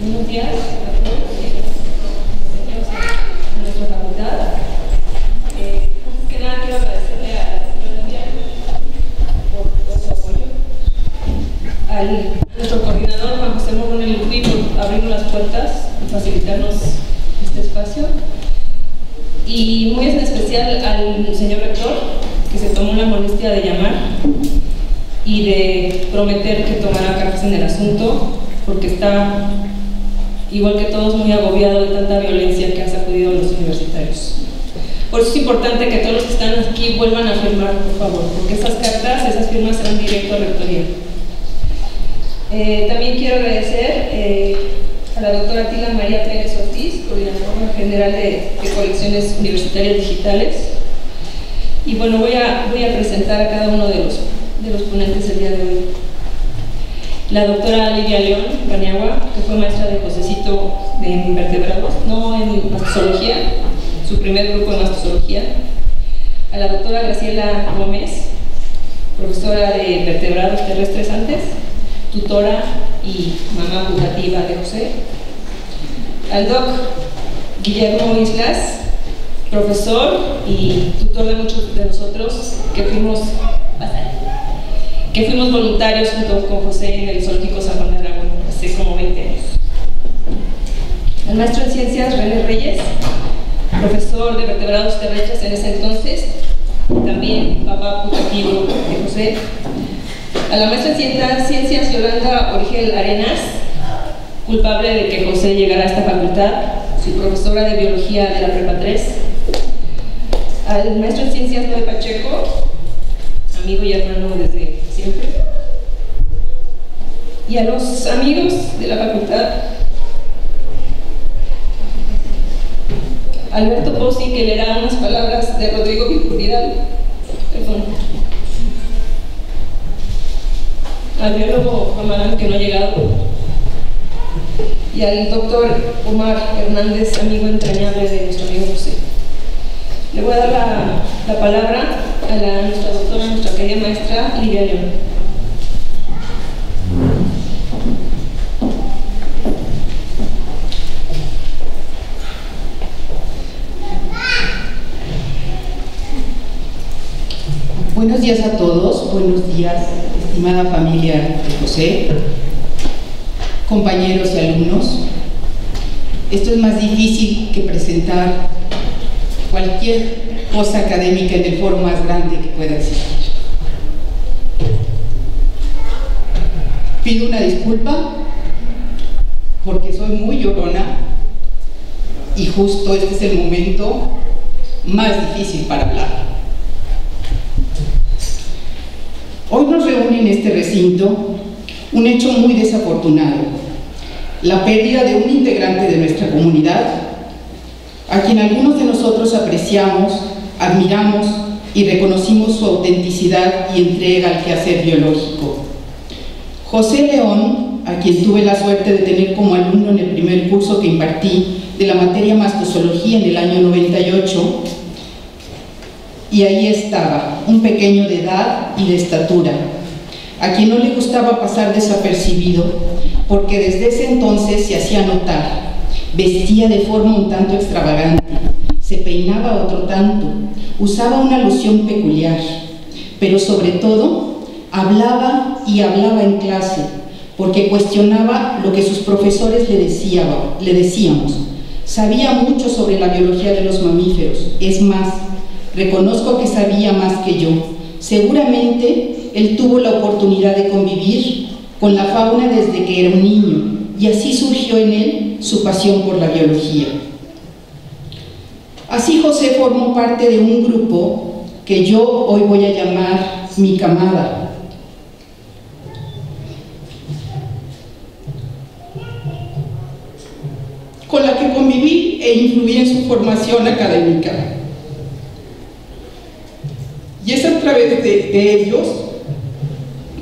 Buenos días a todos a nuestra facultad. Antes que nada quiero agradecerle a la Secretaría por todo su apoyo, a nuestro coordinador Juan José Morón Eleucri por abrirnos las puertas y facilitarnos este espacio, y muy en especial al señor rector, que se tomó la molestia de llamar y de prometer que tomará cartas en el asunto, porque está, igual que todos, muy agobiado de tanta violencia que ha sacudido a los universitarios. Por eso es importante que todos los que están aquí vuelvan a firmar, por favor, porque esas cartas, esas firmas serán directo a rectoría. También quiero agradecer a la doctora Tila María Pérez Ortiz, coordinadora general de colecciones universitarias digitales. Y bueno, voy a presentar a cada uno de los ponentes el día de hoy. La doctora Lidia León Paniagua, que fue maestra de Josecito de invertebrados, no en mastozoología, su primer grupo de mastozoología. A la doctora Graciela Gómez, profesora de vertebrados terrestres antes, tutora y mamá putativa de José. Al doc Guillermo Islas, profesor y tutor de muchos de nosotros que fuimos voluntarios junto con José en el Zoológico San Juan de Aragón hace como 20 años. Al maestro en ciencias René Reyes, profesor de vertebrados terrestres en ese entonces, también papá putativo de José. A la maestra en ciencias Yolanda Origel Arenas, culpable de que José llegara a esta facultad, su profesora de biología de la Prepa 3. Al maestro en ciencias Noé Pacheco, amigo y hermano desde siempre. Y a los amigos de la facultad, Alberto Pozzi, que leerá unas palabras de Rodrigo Vidal, perdón. Al biólogo Amarán, que no ha llegado, y al doctor Omar Hernández, amigo entrañable de nuestro amigo José. Le voy a dar la palabra a nuestra doctora, nuestra querida maestra Lidia León. Buenos días a todos, buenos días, estimada familia de José, compañeros y alumnos. Esto es más difícil que presentar cualquier cosa académica en el foro más grande que pueda existir. Pido una disculpa porque soy muy llorona y justo este es el momento más difícil para hablar. Hoy nos reúne en este recinto un hecho muy desafortunado: la pérdida de un integrante de nuestra comunidad, a quien algunos de nosotros apreciamos, admiramos y reconocimos su autenticidad y entrega al quehacer biológico. José León, a quien tuve la suerte de tener como alumno en el primer curso que impartí de la materia mastozoología en el año 98, y ahí estaba, un pequeño de edad y de estatura, a quien no le gustaba pasar desapercibido, porque desde ese entonces se hacía notar. Vestía de forma un tanto extravagante, se peinaba otro tanto, usaba una loción peculiar, pero sobre todo hablaba y hablaba en clase, porque cuestionaba lo que sus profesores le decíamos. Sabía mucho sobre la biología de los mamíferos, es más, reconozco que sabía más que yo. Seguramente él tuvo la oportunidad de convivir con la fauna desde que era un niño, y así surgió en él su pasión por la biología. Así José formó parte de un grupo que yo hoy voy a llamar mi camada. Con la que conviví e influí en su formación académica. Y es a través de ellos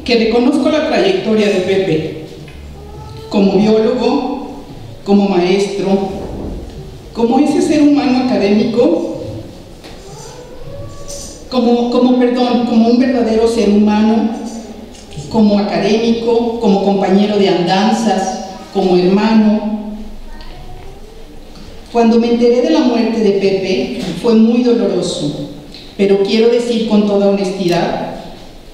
que reconozco la trayectoria de Pepe, como biólogo, como maestro, como ese ser humano académico, como un verdadero ser humano, como académico, como compañero de andanzas, como hermano. Cuando me enteré de la muerte de Pepe fue muy doloroso, pero quiero decir con toda honestidad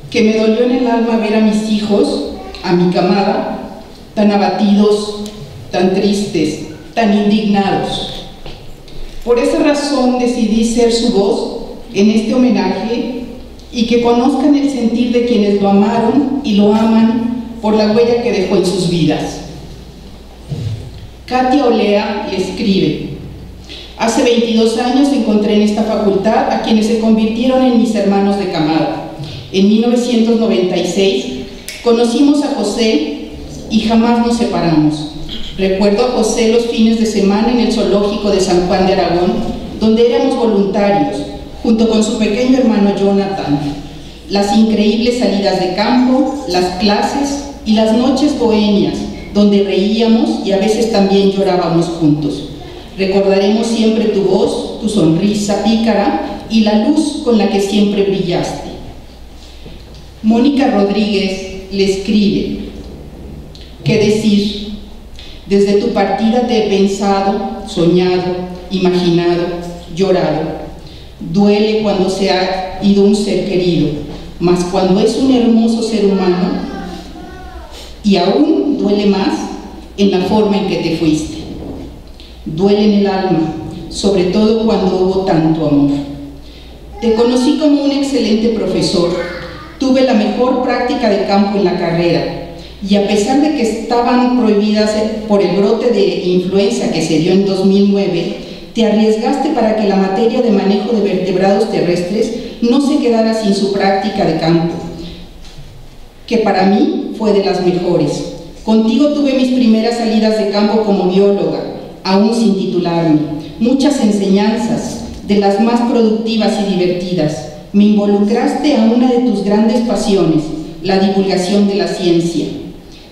que me dolió en el alma ver a mis hijos, a mi camada, tan abatidos, tan tristes, tan indignados. Por esa razón decidí ser su voz en este homenaje y que conozcan el sentir de quienes lo amaron y lo aman por la huella que dejó en sus vidas. Katia Olea le escribe: hace 22 años encontré en esta facultad a quienes se convirtieron en mis hermanos de camada. En 1996 conocimos a José y jamás nos separamos. Recuerdo a José los fines de semana en el zoológico de San Juan de Aragón, donde éramos voluntarios, junto con su pequeño hermano Jonathan. Las increíbles salidas de campo, las clases y las noches bohemias, donde reíamos y a veces también llorábamos juntos. Recordaremos siempre tu voz, tu sonrisa pícara y la luz con la que siempre brillaste. Mónica Rodríguez le escribe: ¿qué decir? Desde tu partida te he pensado, soñado, imaginado, llorado. Duele cuando se ha ido un ser querido, mas cuando es un hermoso ser humano, y aún duele más en la forma en que te fuiste. Duele en el alma, sobre todo cuando hubo tanto amor. Te conocí como un excelente profesor. Tuve la mejor práctica de campo en la carrera, y a pesar de que estaban prohibidas por el brote de influenza que se dio en 2009, te arriesgaste para que la materia de manejo de vertebrados terrestres no se quedara sin su práctica de campo, que para mí fue de las mejores. Contigo tuve mis primeras salidas de campo como bióloga, aún sin titularme, muchas enseñanzas, de las más productivas y divertidas. Me involucraste a una de tus grandes pasiones, la divulgación de la ciencia.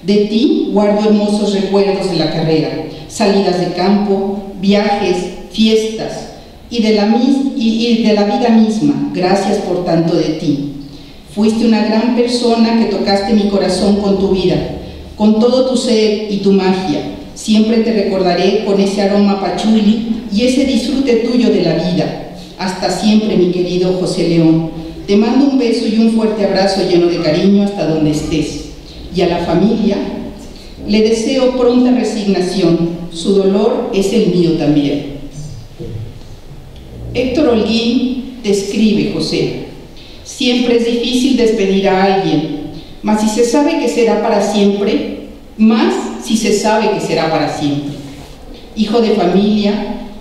De ti guardo hermosos recuerdos de la carrera, salidas de campo, viajes, fiestas y de la vida misma. Gracias por tanto de ti. Fuiste una gran persona que tocaste mi corazón con tu vida, con todo tu ser y tu magia. Siempre te recordaré con ese aroma pachuli y ese disfrute tuyo de la vida. Hasta siempre, mi querido José León. Te mando un beso y un fuerte abrazo lleno de cariño hasta donde estés. Y a la familia le deseo pronta resignación. Su dolor es el mío también. Héctor Holguín te escribe: José, siempre es difícil despedir a alguien, mas si se sabe que será para siempre, más si se sabe que será para siempre. Hijo de familia,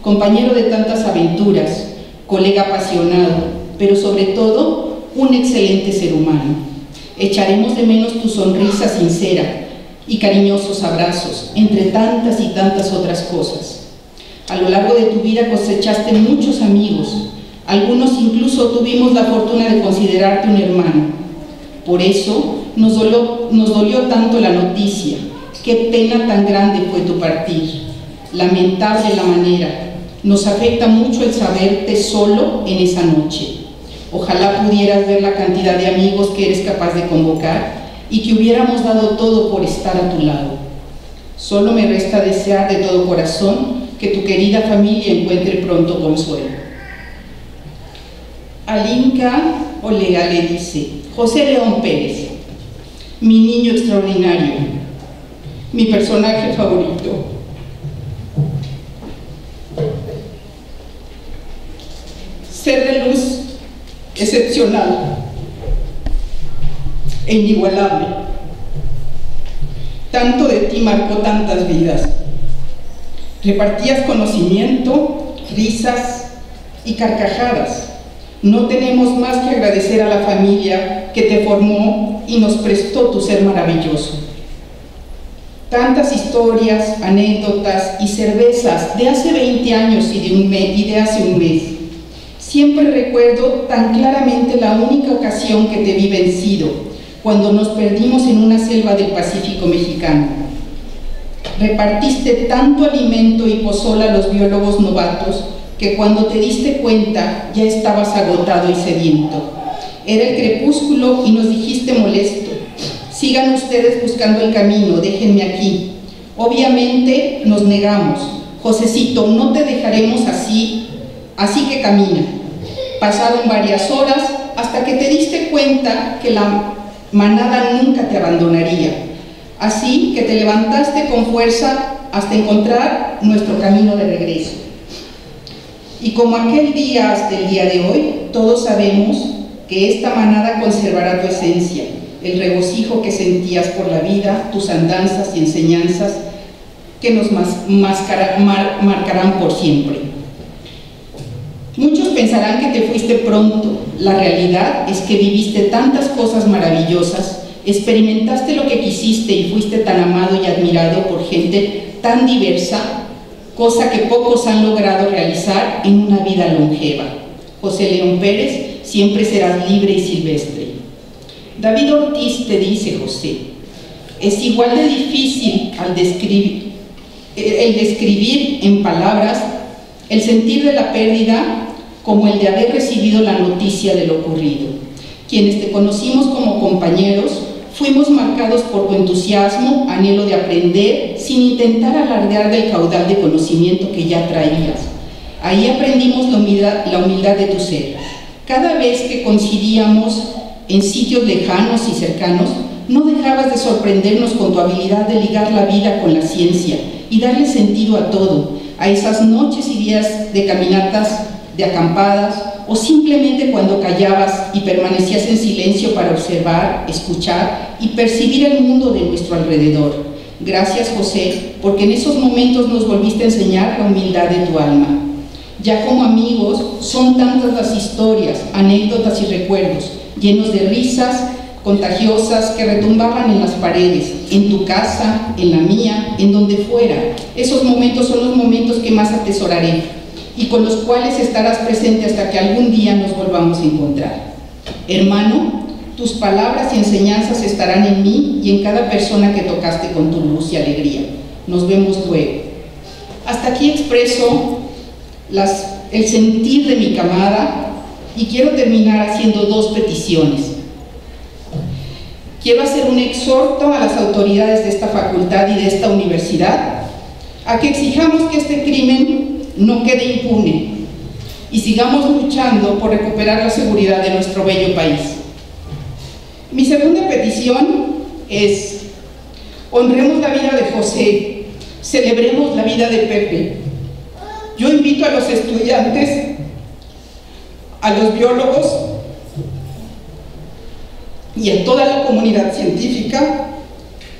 compañero de tantas aventuras, colega apasionado, pero sobre todo un excelente ser humano. Echaremos de menos tu sonrisa sincera y cariñosos abrazos, entre tantas y tantas otras cosas. A lo largo de tu vida cosechaste muchos amigos, algunos incluso tuvimos la fortuna de considerarte un hermano. Por eso nos dolió tanto la noticia. Qué pena tan grande fue tu partir. Lamentable la manera. Nos afecta mucho el saberte solo en esa noche. Ojalá pudieras ver la cantidad de amigos que eres capaz de convocar y que hubiéramos dado todo por estar a tu lado. Solo me resta desear de todo corazón que tu querida familia encuentre pronto consuelo. Alinka Olea le dice: José León Pérez, mi niño extraordinario, mi personaje favorito. Ser de luz excepcional e inigualable. Tanto de ti marcó tantas vidas. Repartías conocimiento, risas y carcajadas. No tenemos más que agradecer a la familia que te formó y nos prestó tu ser maravilloso. Tantas historias, anécdotas y cervezas de hace 20 años y de hace un mes. Siempre recuerdo tan claramente la única ocasión que te vi vencido, cuando nos perdimos en una selva del Pacífico mexicano. Repartiste tanto alimento y pozol a los biólogos novatos que cuando te diste cuenta ya estabas agotado y sediento. Era el crepúsculo y nos dijiste molesto: sigan ustedes buscando el camino, déjenme aquí. Obviamente nos negamos. Josecito, no te dejaremos así que camina. Pasaron varias horas hasta que te diste cuenta que la manada nunca te abandonaría. Así que te levantaste con fuerza hasta encontrar nuestro camino de regreso. Y como aquel día hasta el día de hoy, todos sabemos que esta manada conservará tu esencia, el regocijo que sentías por la vida, tus andanzas y enseñanzas que nos marcarán por siempre. Muchos pensarán que te fuiste pronto. La realidad es que viviste tantas cosas maravillosas, experimentaste lo que quisiste y fuiste tan amado y admirado por gente tan diversa, cosa que pocos han logrado realizar en una vida longeva. José León Pérez, siempre serás libre y silvestre. David Ortiz te dice, José, es igual de difícil el describir en palabras el sentir de la pérdida como el de haber recibido la noticia de lo ocurrido. Quienes te conocimos como compañeros, fuimos marcados por tu entusiasmo, anhelo de aprender, sin intentar alardear del caudal de conocimiento que ya traías. Ahí aprendimos la humildad de tu ser. Cada vez que coincidíamos en sitios lejanos y cercanos, no dejabas de sorprendernos con tu habilidad de ligar la vida con la ciencia y darle sentido a todo, a esas noches y días de caminatas, de acampadas, o simplemente cuando callabas y permanecías en silencio para observar, escuchar y percibir el mundo de nuestro alrededor. Gracias, José, porque en esos momentos nos volviste a enseñar la humildad de tu alma. Ya como amigos, son tantas las historias, anécdotas y recuerdos, llenos de risas contagiosas que retumbaban en las paredes, en tu casa, en la mía, en donde fuera. Esos momentos son los momentos que más atesoraré y con los cuales estarás presente hasta que algún día nos volvamos a encontrar. Hermano, tus palabras y enseñanzas estarán en mí y en cada persona que tocaste con tu luz y alegría. Nos vemos luego. Hasta aquí expreso el sentir de mi camada y quiero terminar haciendo dos peticiones. Quiero hacer un exhorto a las autoridades de esta facultad y de esta universidad a que exijamos que este crimen no quede impune y sigamos luchando por recuperar la seguridad de nuestro bello país. Mi segunda petición es: honremos la vida de José, celebremos la vida de Pepe. Yo invito a los estudiantes, a los biólogos y a toda la comunidad científica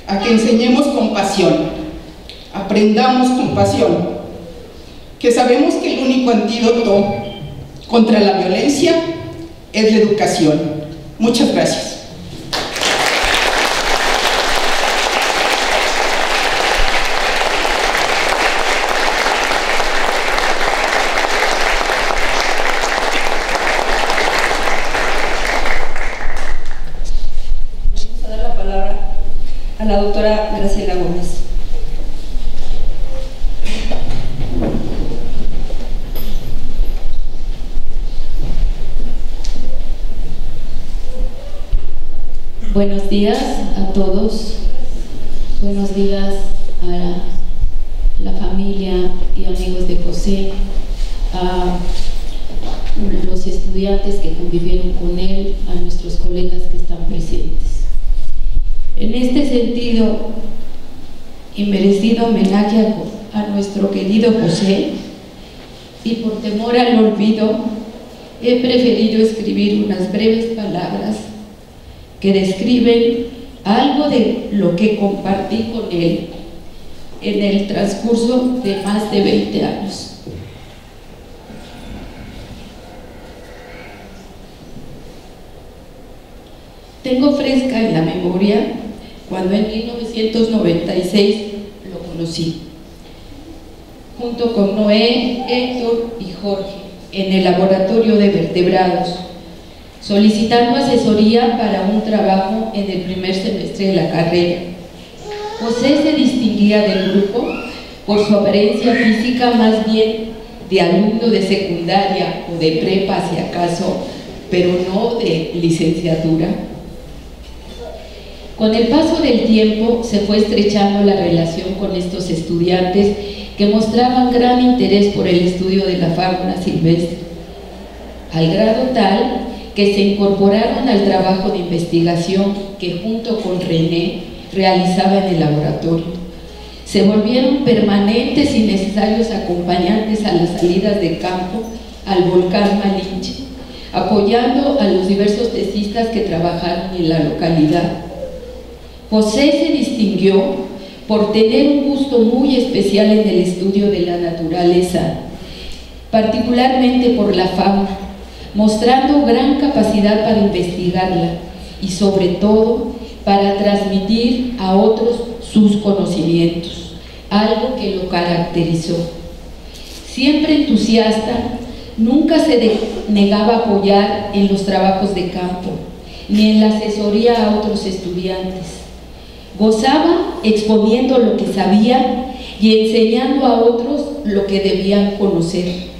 a que enseñemos compasión, aprendamos compasión, que sabemos que el único antídoto contra la violencia es la educación. Muchas gracias. A la doctora Graciela Gómez. Buenos días a todos, buenos días a la familia y amigos de José, a los estudiantes que convivieron con él, a nuestros colegas que están presentes. En este sentido, inmerecido homenaje a nuestro querido José, y por temor al olvido, he preferido escribir unas breves palabras que describen algo de lo que compartí con él en el transcurso de más de 20 años. Tengo fresca en la memoria cuando en 1996 lo conocí, junto con Noé, Héctor y Jorge, en el laboratorio de vertebrados, solicitando asesoría para un trabajo en el primer semestre de la carrera. José se distinguía del grupo por su apariencia física más bien de alumno de secundaria o de prepa si acaso, pero no de licenciatura. Con el paso del tiempo se fue estrechando la relación con estos estudiantes que mostraban gran interés por el estudio de la fauna silvestre, al grado tal que se incorporaron al trabajo de investigación que junto con René realizaba en el laboratorio. Se volvieron permanentes y necesarios acompañantes a las salidas de campo al volcán Malinche, apoyando a los diversos tesistas que trabajaron en la localidad. José se distinguió por tener un gusto muy especial en el estudio de la naturaleza, particularmente por la fauna, mostrando gran capacidad para investigarla y sobre todo para transmitir a otros sus conocimientos, algo que lo caracterizó. Siempre entusiasta, nunca se negaba a apoyar en los trabajos de campo, ni en la asesoría a otros estudiantes. Gozaba exponiendo lo que sabía y enseñando a otros lo que debían conocer.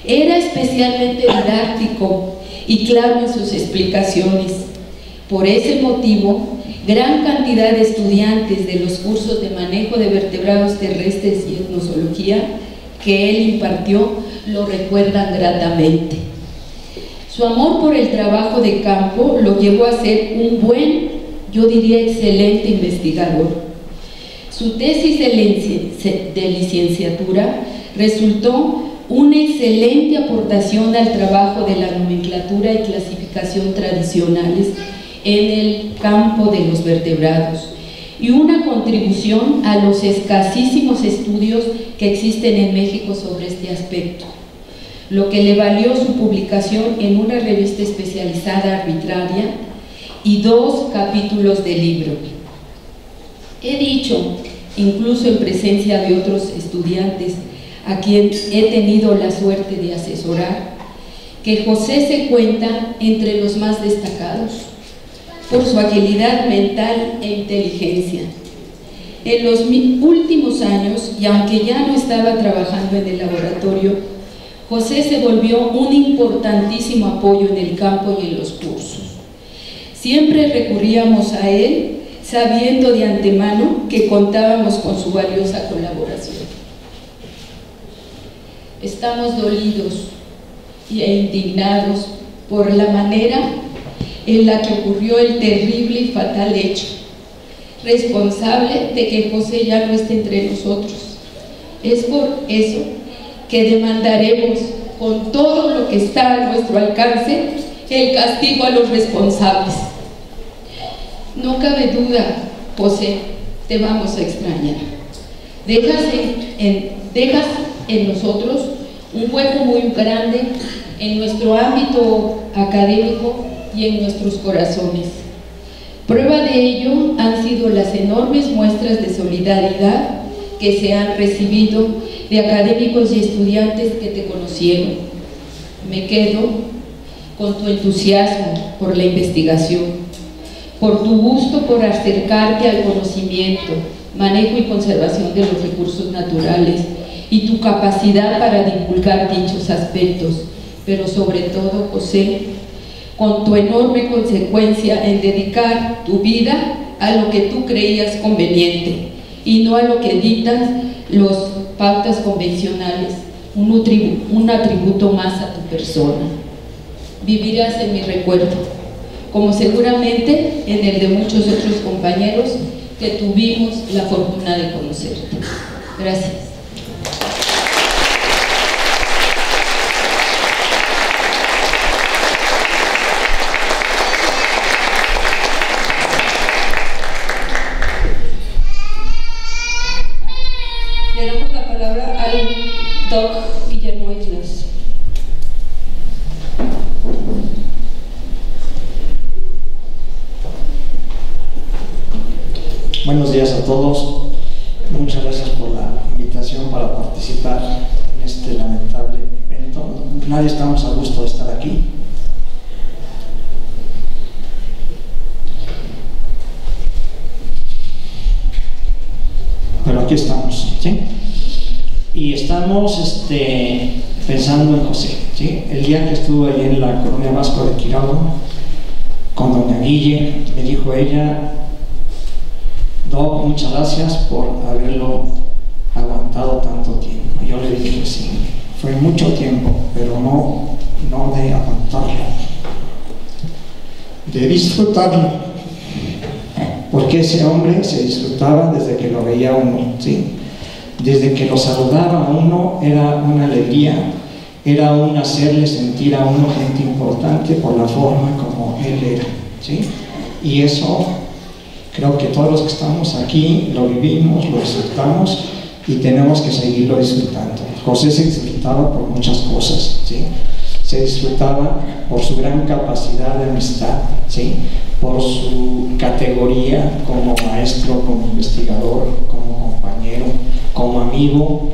Era especialmente didáctico y claro en sus explicaciones. Por ese motivo, gran cantidad de estudiantes de los cursos de manejo de vertebrados terrestres y etnozoología que él impartió lo recuerdan gratamente. Su amor por el trabajo de campo lo llevó a ser un buen, yo diría excelente investigador. Su tesis de licenciatura resultó una excelente aportación al trabajo de la nomenclatura y clasificación tradicionales en el campo de los vertebrados y una contribución a los escasísimos estudios que existen en México sobre este aspecto, lo que le valió su publicación en una revista especializada arbitraria y 2 capítulos de libro. He dicho, incluso en presencia de otros estudiantes a quien he tenido la suerte de asesorar, que José se cuenta entre los más destacados por su agilidad mental e inteligencia. En los últimos años, y aunque ya no estaba trabajando en el laboratorio, José se volvió un importantísimo apoyo en el campo y en los cursos. Siempre recurríamos a él, sabiendo de antemano que contábamos con su valiosa colaboración. Estamos dolidos e indignados por la manera en la que ocurrió el terrible y fatal hecho, responsable de que José ya no esté entre nosotros. Es por eso que demandaremos con todo lo que está a nuestro alcance el castigo a los responsables. No cabe duda, José, te vamos a extrañar. Dejas en nosotros un hueco muy grande en nuestro ámbito académico y en nuestros corazones. Prueba de ello han sido las enormes muestras de solidaridad que se han recibido de académicos y estudiantes que te conocieron. Me quedo con tu entusiasmo por la investigación, por tu gusto por acercarte al conocimiento, manejo y conservación de los recursos naturales y tu capacidad para divulgar dichos aspectos, pero sobre todo, José, con tu enorme consecuencia en dedicar tu vida a lo que tú creías conveniente y no a lo que dictan los pautas convencionales, un atributo más a tu persona. Vivirás en mi recuerdo, como seguramente en el de muchos otros compañeros que tuvimos la fortuna de conocerte. Gracias. Le damos la palabra al Doc Guillermo Islas. Buenos días a todos. Muchas gracias por la invitación para participar en este lamentable evento. Nadie estamos a gusto de estar aquí. Pero aquí estamos, ¿sí? Y estamos pensando en José, ¿sí? El día que estuvo allí en la colonia Vasco de Quiroga con doña Guille, me dijo ella, Doc, muchas gracias por haberlo aguantado tanto tiempo. Yo le dije, sí, fue mucho tiempo, pero no de aguantarlo, de disfrutarlo, porque ese hombre se disfrutaba desde que lo veía uno, ¿sí? Desde que lo saludaba a uno era una alegría, era un hacerle sentir a uno gente importante por la forma como él era, ¿sí? Y eso creo que todos los que estamos aquí lo vivimos, lo disfrutamos y tenemos que seguirlo disfrutando. José se disfrutaba por muchas cosas, ¿sí? Se disfrutaba por su gran capacidad de amistad, ¿sí? Por su categoría como maestro, como investigador, como compañero, como amigo.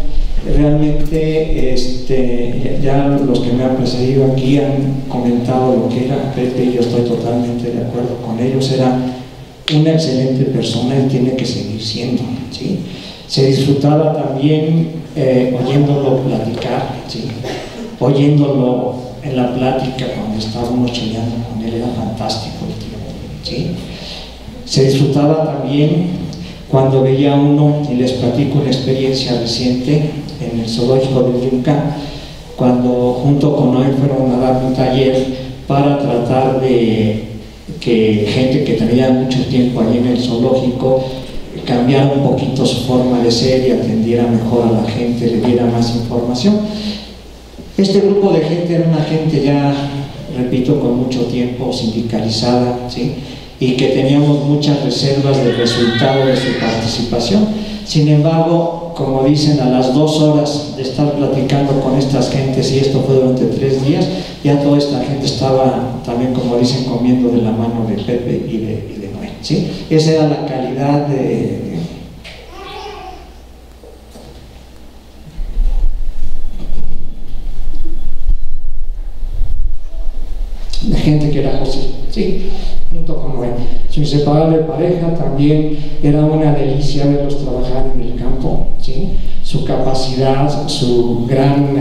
Realmente ya los que me han precedido aquí han comentado lo que era Pepe y yo estoy totalmente de acuerdo con ellos. Era una excelente persona y tiene que seguir siendo, ¿sí? Se disfrutaba también oyéndolo platicar, ¿sí? Oyéndolo en la plática cuando estábamos chillando con él, era fantástico el tío, ¿sí? Se disfrutaba también cuando veía a uno, y les platico una experiencia reciente en el zoológico de Yunca, cuando junto con Noé fueron a dar un taller para tratar de que gente que tenía mucho tiempo allí en el zoológico cambiara un poquito su forma de ser y atendiera mejor a la gente, le diera más información. Este grupo de gente era una gente ya, repito, con mucho tiempo sindicalizada, ¿sí? Y que teníamos muchas reservas del resultado de su participación. Sin embargo, como dicen, a las 2 horas de estar platicando con estas gentes, y esto fue durante 3 días, ya toda esta gente estaba también, como dicen, comiendo de la mano de Pepe y de Noé, ¿sí? Esa era la calidad de gente que era José, ¿sí? Junto con Noé. Su inseparable pareja también era una delicia verlos trabajar en el campo, ¿sí? Su capacidad, su gran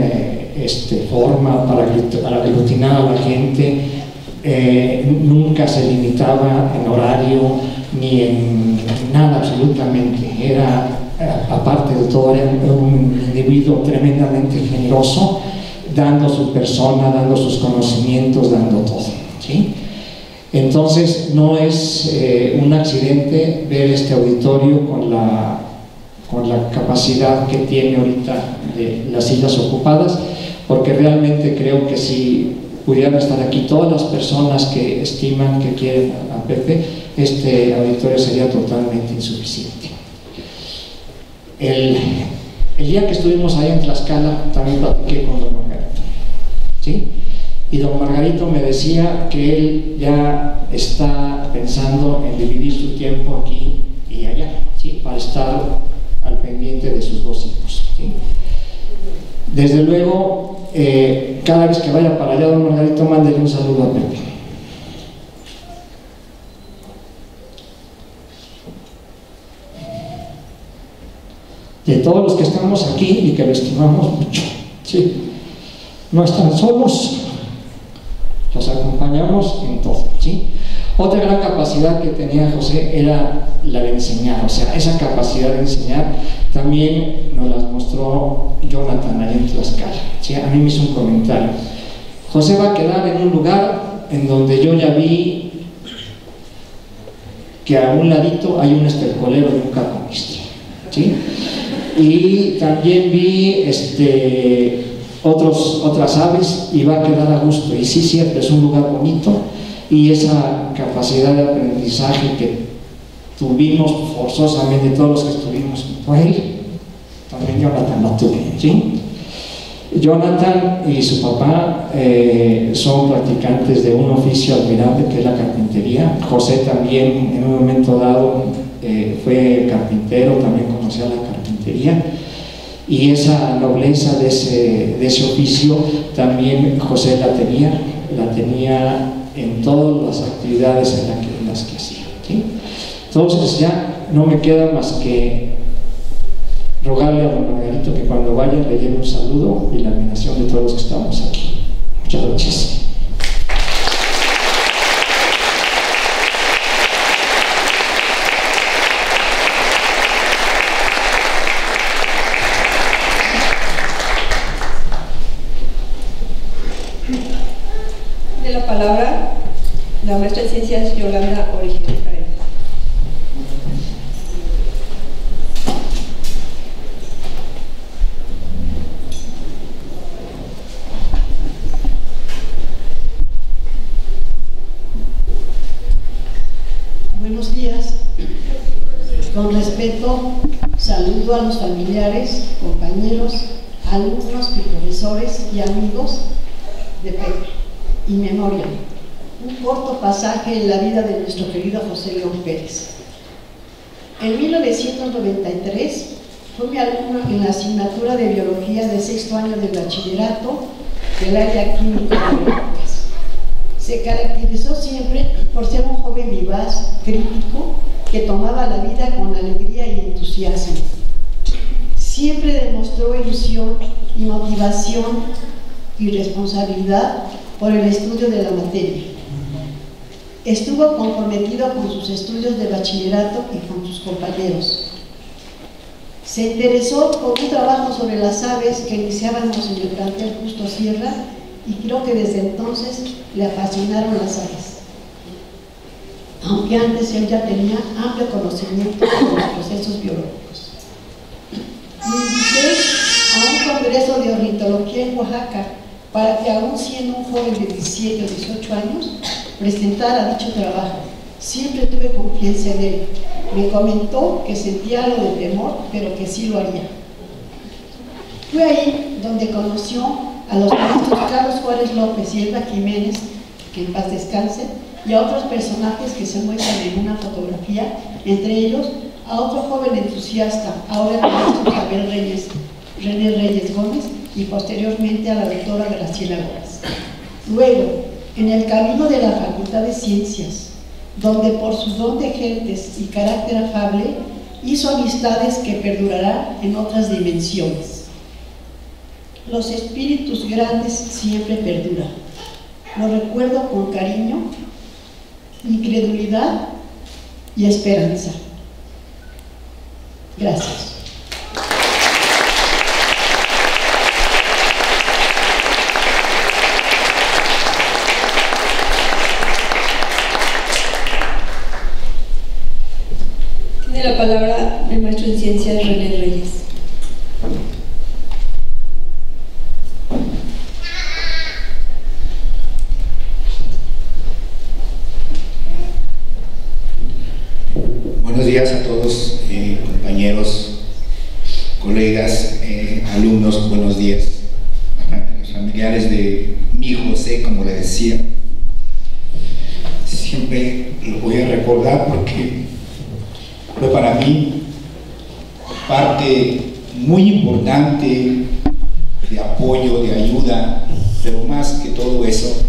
forma para aglutinar a la gente, nunca se limitaba en horario ni en nada absolutamente. Era, aparte de todo, era un individuo tremendamente generoso, dando su persona, dando sus conocimientos, dando todo, ¿sí? Entonces no es un accidente ver este auditorio con la capacidad que tiene ahorita de las sillas ocupadas, porque realmente creo que si pudieran estar aquí todas las personas que estiman, que quieren a Pepe, este auditorio sería totalmente insuficiente. El día que estuvimos ahí en Tlaxcala también platiqué con don Margarito, ¿sí? Y don Margarito me decía que él ya está pensando en dividir su tiempo aquí y allá, ¿sí? Para estar al pendiente de sus 2 hijos, ¿sí? Desde luego, cada vez que vaya para allá, don Margarito, mándele un saludo a Pepe. De todos los que estamos aquí y que lo estimamos mucho, ¿sí? No están solos, los acompañamos en todo, ¿sí? Otra gran capacidad que tenía José era la de enseñar, o sea, esa capacidad de enseñar también nos la mostró Jonathan allá en Tlaxcala, ¿sí? A mí me hizo un comentario: José va a quedar en un lugar en donde yo ya vi que a un ladito hay un estercolero y un carconista, ¿sí? Y también vi otras aves y va a quedar a gusto. Y sí, cierto, es un lugar bonito, y esa capacidad de aprendizaje que tuvimos forzosamente todos los que estuvimos con él, también Jonathan la tuvo, ¿sí? Jonathan y su papá son practicantes de un oficio admirable que es la carpintería. José también en un momento dado fue carpintero, también conocía la carpintería, y esa nobleza de ese oficio también José la tenía en todas las actividades en las que hacía, ¿sí? Entonces ya no me queda más que rogarle a don Margarito que cuando vaya le lleve un saludo y la admiración de todos los que estamos aquí. Muchas gracias. de Ciencias Yolanda Origen. Buenos días. Con respeto, saludo a los familiares, compañeros, alumnos y profesores y amigos de Pepe y Memoria. Un corto pasaje en la vida de nuestro querido José León Pérez. En 1993 fue mi alumno en la asignatura de Biología de sexto año del bachillerato del área química de biológicas. Se caracterizó siempre por ser un joven vivaz, crítico, que tomaba la vida con alegría y entusiasmo. Siempre demostró ilusión y motivación y responsabilidad por el estudio de la materia. Estuvo comprometido con sus estudios de bachillerato y con sus compañeros. Se interesó por un trabajo sobre las aves que iniciábamos en el plantel Justo Sierra y creo que desde entonces le apasionaron las aves. Aunque antes él ya tenía amplio conocimiento de los procesos biológicos. Me invité a un congreso de ornitología en Oaxaca para que, aún siendo un joven de 17 o 18 años, presentara dicho trabajo. Siempre tuve confianza en él. Me comentó que sentía algo de temor, pero que sí lo haría. Fue ahí donde conoció a los maestros Carlos Juárez López y Elba Jiménez, que en paz descanse, y a otros personajes que se muestran en una fotografía, entre ellos a otro joven entusiasta, ahora el maestro René Reyes Gómez, y posteriormente a la doctora Graciela Gómez. Luego, en el camino de la Facultad de Ciencias, donde por su don de gentes y carácter afable, hizo amistades que perdurarán en otras dimensiones. Los espíritus grandes siempre perduran. Lo recuerdo con cariño, incredulidad y esperanza. Gracias. Tiene la palabra el maestro en Ciencias René Reyes. Buenos días a todos, compañeros, colegas, alumnos, buenos días. Los familiares de mi José, como le decía, siempre lo voy a recordar porque fue para mí parte muy importante de apoyo, de ayuda, pero más que todo eso,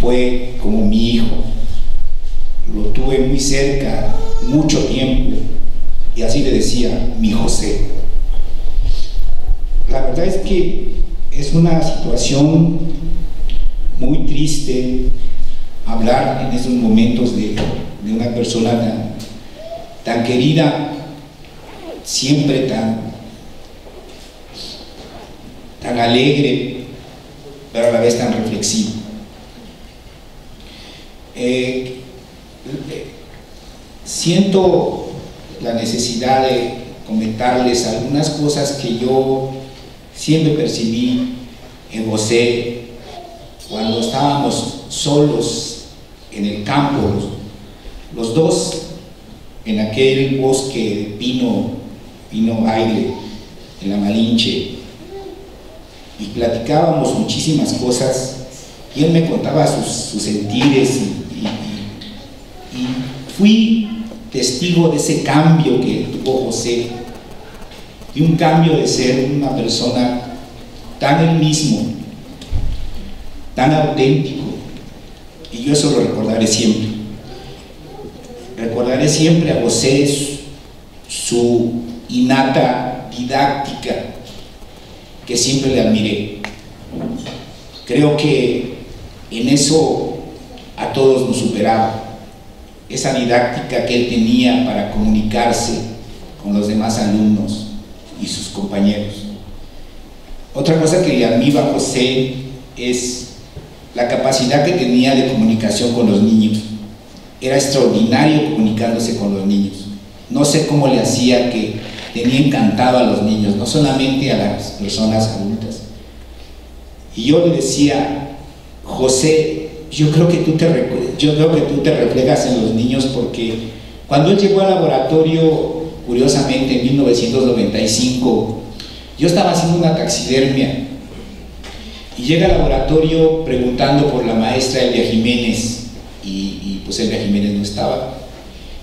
fue como mi hijo. Lo tuve muy cerca, mucho tiempo, y así le decía, mi José. La verdad es que es una situación muy triste hablar en esos momentos de una persona tan querida, siempre tan alegre, pero a la vez tan reflexivo. Siento la necesidad de comentarles algunas cosas que yo siempre percibí en José cuando estábamos solos en el campo, los dos, en aquel bosque de pino baile, en la Malinche, y platicábamos muchísimas cosas, y él me contaba sus sentires, y fui testigo de ese cambio que tuvo José, de un cambio de ser una persona tan él mismo, tan auténtico, y yo eso lo recordaré siempre. Recordaré siempre a José su innata didáctica, que siempre le admiré. Creo que en eso a todos nos superaba, esa didáctica que él tenía para comunicarse con los demás alumnos y sus compañeros. Otra cosa que le admiro a José es la capacidad que tenía de comunicación con los niños. era extraordinario comunicándose con los niños. No sé cómo le hacía, que tenía encantado a los niños, no solamente a las personas adultas. Y yo le decía: José, yo creo que tú te reflejas en los niños, porque cuando él llegó al laboratorio, curiosamente en 1995, yo estaba haciendo una taxidermia y llega al laboratorio preguntando por la maestra Elvia Jiménez, y pues Elvia Jiménez no estaba.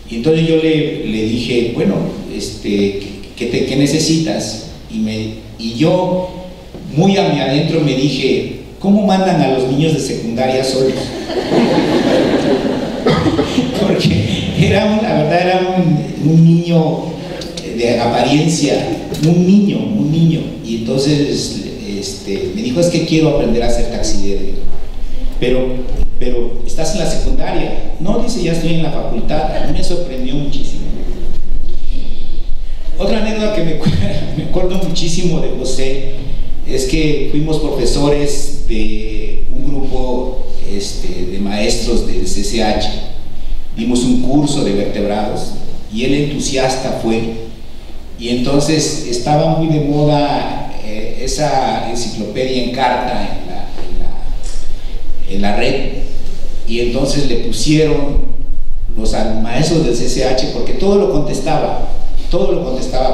Y entonces yo le dije: bueno, ¿qué necesitas? Y yo, muy a mi adentro, me dije: ¿cómo mandan a los niños de secundaria solos? Porque la verdad era un niño de apariencia, un niño. Y entonces me dijo: es que quiero aprender a hacer taxidermia. Pero ¿estás en la secundaria? No, dice, ya estoy en la facultad. A mí me sorprendió muchísimo. Otra anécdota que me acuerdo muchísimo de José es que fuimos profesores de un grupo de maestros del CCH. Dimos un curso de vertebrados y él, entusiasta, fue. Y entonces estaba muy de moda esa enciclopedia en carta en la red, y entonces le pusieron los maestros del CCH, porque todo lo contestaba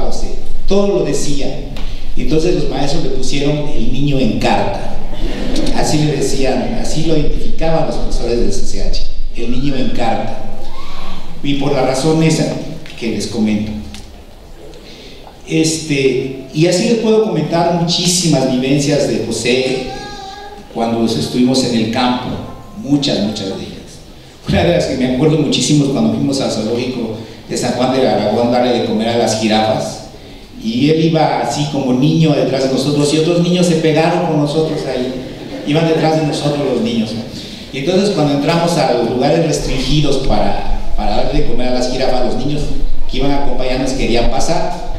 José, todo lo decía. Y entonces los maestros le pusieron el niño en carta, así le decían, así lo identificaban los profesores del CCH, el niño en carta. Y por la razón esa que les comento. Y así les puedo comentar muchísimas vivencias de José cuando estuvimos en el campo, muchas de ellas. Una de las que me acuerdo muchísimo es cuando fuimos al zoológico de San Juan de Aragón a darle de comer a las jirafas, y él iba así como niño detrás de nosotros, y otros niños se pegaron con nosotros ahí, iban detrás de nosotros los niños. Y entonces cuando entramos a los lugares restringidos para darle de comer a las jirafas, los niños que iban acompañándonos querían pasar,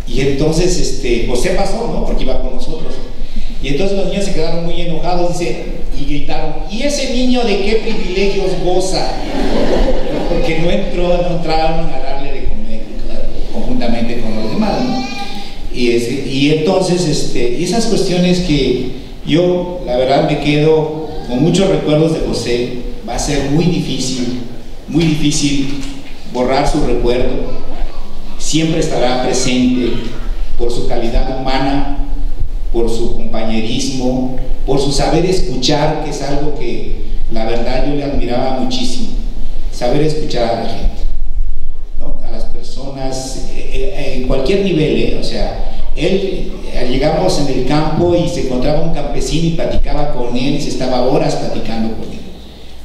y entonces José pasó, ¿no? Porque iba con nosotros. Y entonces los niños se quedaron muy enojados, dice, y gritaron: ¿y ese niño de qué privilegios goza? Porque no entraron a darle de comer conjuntamente con los demás, ¿no? Y entonces esas cuestiones que yo, la verdad, me quedo con muchos recuerdos de José. Va a ser muy difícil borrar su recuerdo. Siempre estará presente por su calidad humana, por su compañerismo, por su saber escuchar, que es algo que la verdad yo le admiraba muchísimo. Saber escuchar a la gente, ¿no? A las personas en cualquier nivel, o sea, llegamos en el campo y se encontraba un campesino y platicaba con él, y se estaba horas platicando con él,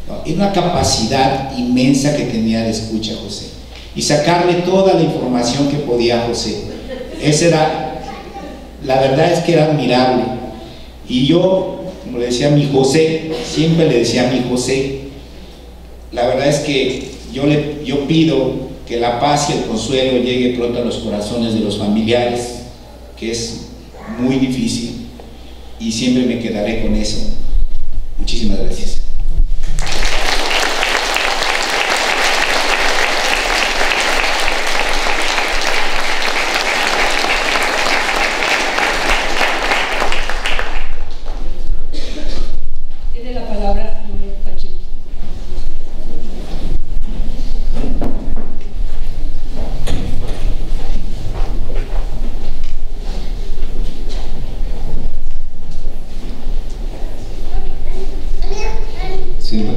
¿no? Era una capacidad inmensa que tenía de escucha José, y sacarle toda la información que podía a José. La verdad es que era admirable. Y yo, como le decía a mi José, siempre le decía a mi José, la verdad es que yo pido que la paz y el consuelo llegue pronto a los corazones de los familiares, que es muy difícil, y siempre me quedaré con eso. Muchísimas gracias.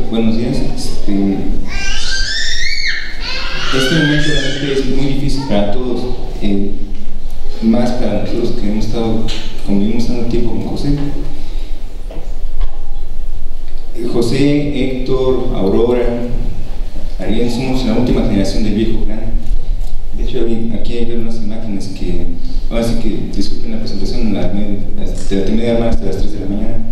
Buenos días. Este momento realmente es muy difícil para todos, más para nosotros que convivimos tanto tiempo con José. José, Héctor, Aurora, Ariel, somos la última generación del viejo clan. De hecho, aquí hay unas imágenes que, ahora sí que, disculpen la presentación, la terminé de armar hasta las 3 de la mañana.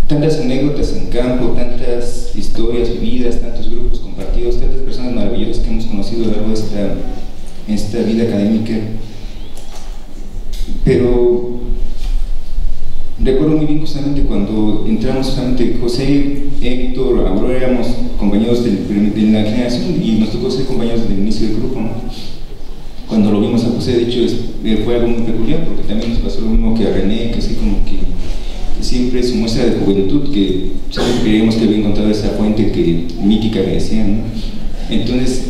Tantas anécdotas en campo, tantas historias vividas, tantos grupos compartidos, tantas personas maravillosas que hemos conocido a lo largo de esta vida académica. Pero recuerdo muy bien justamente cuando entramos, justamente José, Héctor, Aurora, éramos compañeros de la generación y nos tocó ser compañeros del inicio del grupo, ¿no? Cuando lo vimos a José, de hecho, fue algo muy peculiar, porque también nos pasó lo mismo que a René, que así como que siempre su muestra de juventud, que siempre creíamos que había encontrado esa fuente mítica que decían, ¿no? Entonces,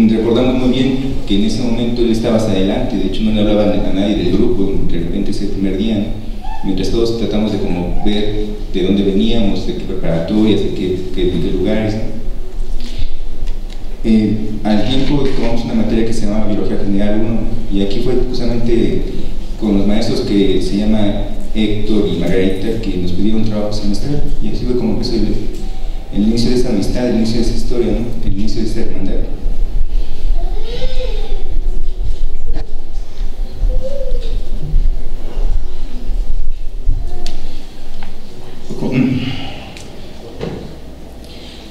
recordamos muy bien que en ese momento él estaba hacia adelante, de hecho no le hablaba a nadie del grupo, de repente ese primer día, ¿no? Mientras todos tratamos de como ver de dónde veníamos, de qué preparatorias, de qué lugares, ¿no? Al tiempo tomamos una materia que se llamaba Biología General 1, y aquí fue justamente con los maestros que se llama Héctor y Margarita, que nos pidieron un trabajo semestral, y así fue como empezó el inicio de esta amistad, el inicio de esta historia, ¿no? El inicio de esta hermandad.